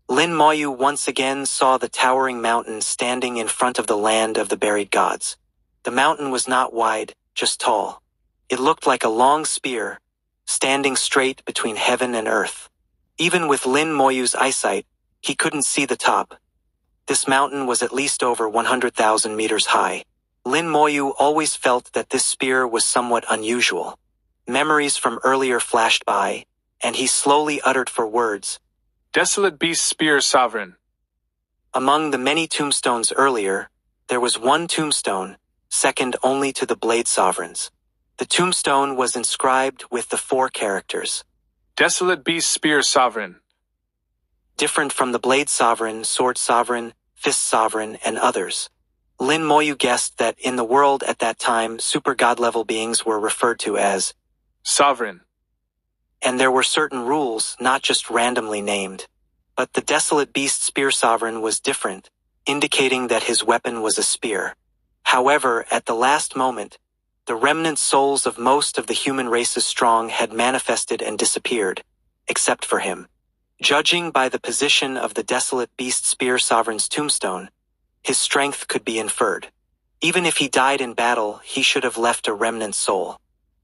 Lin Moyu once again saw the towering mountain standing in front of the land of the buried gods. The mountain was not wide, just tall. It looked like a long spear, standing straight between heaven and earth. Even with Lin Moyu's eyesight, he couldn't see the top. This mountain was at least over 100,000 meters high. Lin Moyu always felt that this spear was somewhat unusual. Memories from earlier flashed by, and he slowly uttered four words. Desolate Beast Spear Sovereign. Among the many tombstones earlier, there was one tombstone, second only to the Blade Sovereigns. The tombstone was inscribed with the four characters. Desolate Beast Spear Sovereign. Different from the Blade Sovereign, Sword Sovereign, Fist Sovereign, and others. Lin Moyu guessed that in the world at that time, super god-level beings were referred to as Sovereign. And there were certain rules, not just randomly named. But the Desolate Beast Spear Sovereign was different, indicating that his weapon was a spear. However, at the last moment, the remnant souls of most of the human race's strong had manifested and disappeared, except for him. Judging by the position of the Desolate Beast Spear Sovereign's tombstone, his strength could be inferred. Even if he died in battle, he should have left a remnant soul.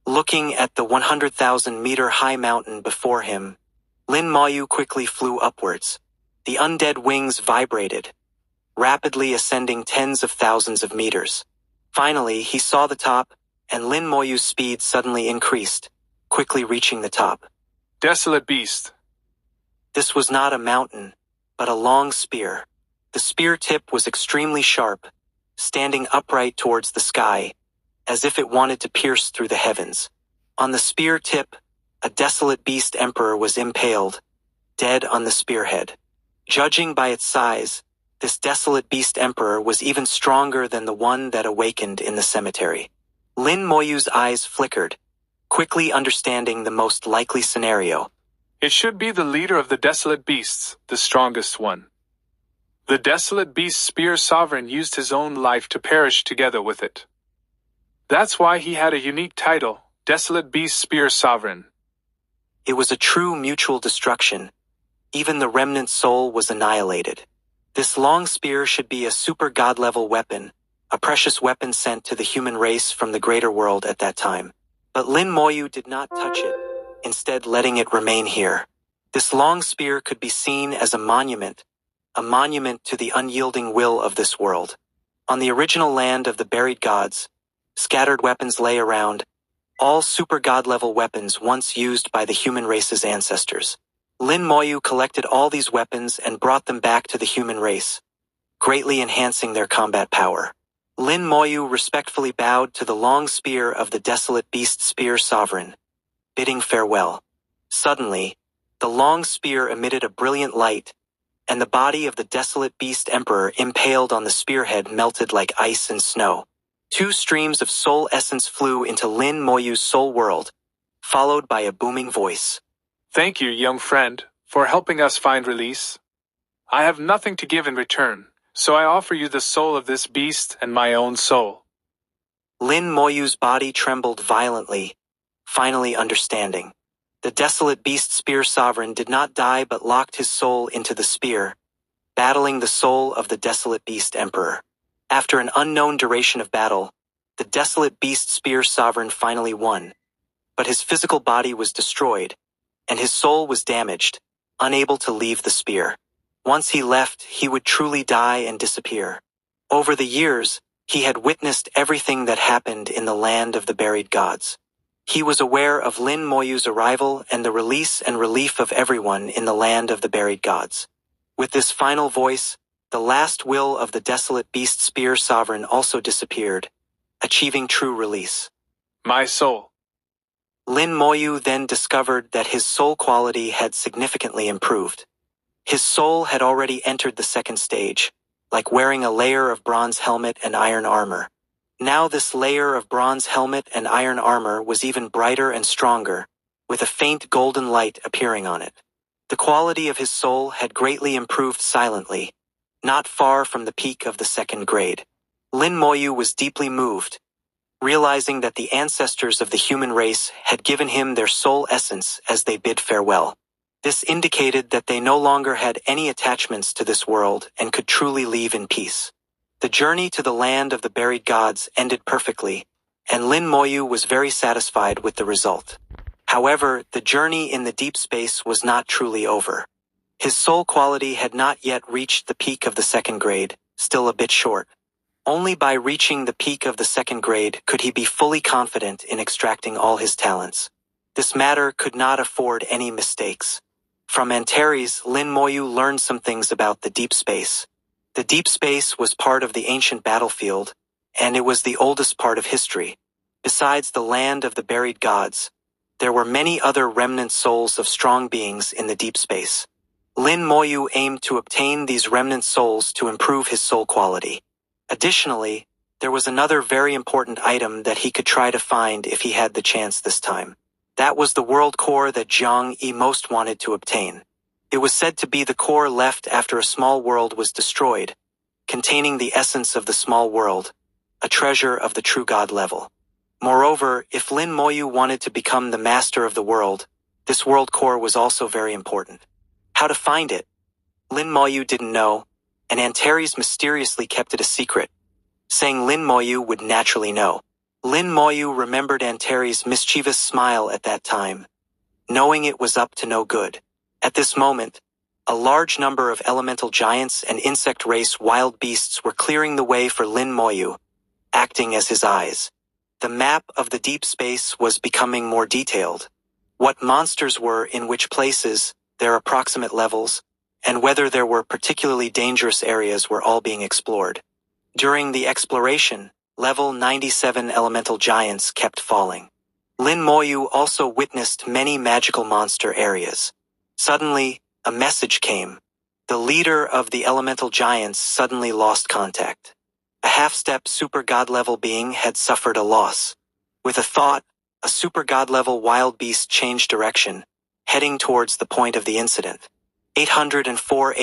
Looking at the 100,000-meter high mountain before him, Lin Moyu quickly flew upwards. The undead wings vibrated, rapidly ascending tens of thousands of meters. Finally, he saw the top, and Lin Moyu's speed suddenly increased, quickly reaching the top. Desolate Beast. This was not a mountain, but a long spear. The spear tip was extremely sharp, standing upright towards the sky, as if it wanted to pierce through the heavens. On the spear tip, a Desolate Beast Emperor was impaled, dead on the spearhead. Judging by its size, this Desolate Beast Emperor was even stronger than the one that awakened in the cemetery. Lin Moyu's eyes flickered, quickly understanding the most likely scenario. It should be the leader of the Desolate Beasts, the strongest one. The Desolate Beast Spear Sovereign used his own life to perish together with it. That's why he had a unique title, Desolate Beast Spear Sovereign. It was a true mutual destruction. Even the remnant soul was annihilated. This long spear should be a super god-level weapon, a precious weapon sent to the human race from the greater world at that time. But Lin Moyu did not touch it, instead letting it remain here. This long spear could be seen as a monument to the unyielding will of this world. On the original land of the buried gods, scattered weapons lay around, all super god-level weapons once used by the human race's ancestors. Lin Moyu collected all these weapons and brought them back to the human race, greatly enhancing their combat power. Lin Moyu respectfully bowed to the long spear of the Desolate Beast Spear Sovereign, bidding farewell. Suddenly, the long spear emitted a brilliant light, and the body of the Desolate Beast Emperor impaled on the spearhead melted like ice and snow. Two streams of soul essence flew into Lin Moyu's soul world, followed by a booming voice. Thank you, young friend, for helping us find release. I have nothing to give in return, so I offer you the soul of this beast and my own soul. Lin Moyu's body trembled violently, finally understanding. The Desolate Beast Spear Sovereign did not die but locked his soul into the spear, battling the soul of the Desolate Beast Emperor. After an unknown duration of battle, the Desolate Beast Spear Sovereign finally won, but his physical body was destroyed, and his soul was damaged, unable to leave the spear. Once he left, he would truly die and disappear. Over the years, he had witnessed everything that happened in the land of the buried gods. He was aware of Lin Moyu's arrival and the release and relief of everyone in the land of the buried gods. With this final voice, the last will of the Desolate Beast Spear Sovereign also disappeared, achieving true release. My soul. Lin Moyu then discovered that his soul quality had significantly improved. His soul had already entered the second stage, like wearing a layer of bronze helmet and iron armor. Now this layer of bronze helmet and iron armor was even brighter and stronger, with a faint golden light appearing on it. The quality of his soul had greatly improved silently, not far from the peak of the second grade. Lin Moyu was deeply moved, realizing that the ancestors of the human race had given him their soul essence as they bid farewell. This indicated that they no longer had any attachments to this world and could truly leave in peace. The journey to the land of the buried gods ended perfectly, and Lin Moyu was very satisfied with the result. However, the journey in the deep space was not truly over. His soul quality had not yet reached the peak of the second grade, still a bit short. Only by reaching the peak of the second grade could he be fully confident in extracting all his talents. This matter could not afford any mistakes. From Antares, Lin Moyu learned some things about the deep space. The deep space was part of the ancient battlefield, and it was the oldest part of history. Besides the land of the buried gods, there were many other remnant souls of strong beings in the deep space. Lin Moyu aimed to obtain these remnant souls to improve his soul quality. Additionally, there was another very important item that he could try to find if he had the chance this time. That was the world core that Zhang Yi most wanted to obtain. It was said to be the core left after a small world was destroyed, containing the essence of the small world, a treasure of the true god level. Moreover, if Lin Moyu wanted to become the master of the world, this world core was also very important. How to find it? Lin Moyu didn't know, and Antares mysteriously kept it a secret, saying Lin Moyu would naturally know. Lin Moyu remembered Antares' mischievous smile at that time, knowing it was up to no good. At this moment, a large number of elemental giants and insect race wild beasts were clearing the way for Lin Moyu, acting as his eyes. The map of the deep space was becoming more detailed. What monsters were in which places, their approximate levels, and whether there were particularly dangerous areas were all being explored. During the exploration, level 97 elemental giants kept falling. Lin Moyu also witnessed many magical monster areas. Suddenly, a message came. The leader of the elemental giants suddenly lost contact. A half-step super god-level being had suffered a loss. With a thought, a super god-level wild beast changed direction, heading towards the point of the incident. 804.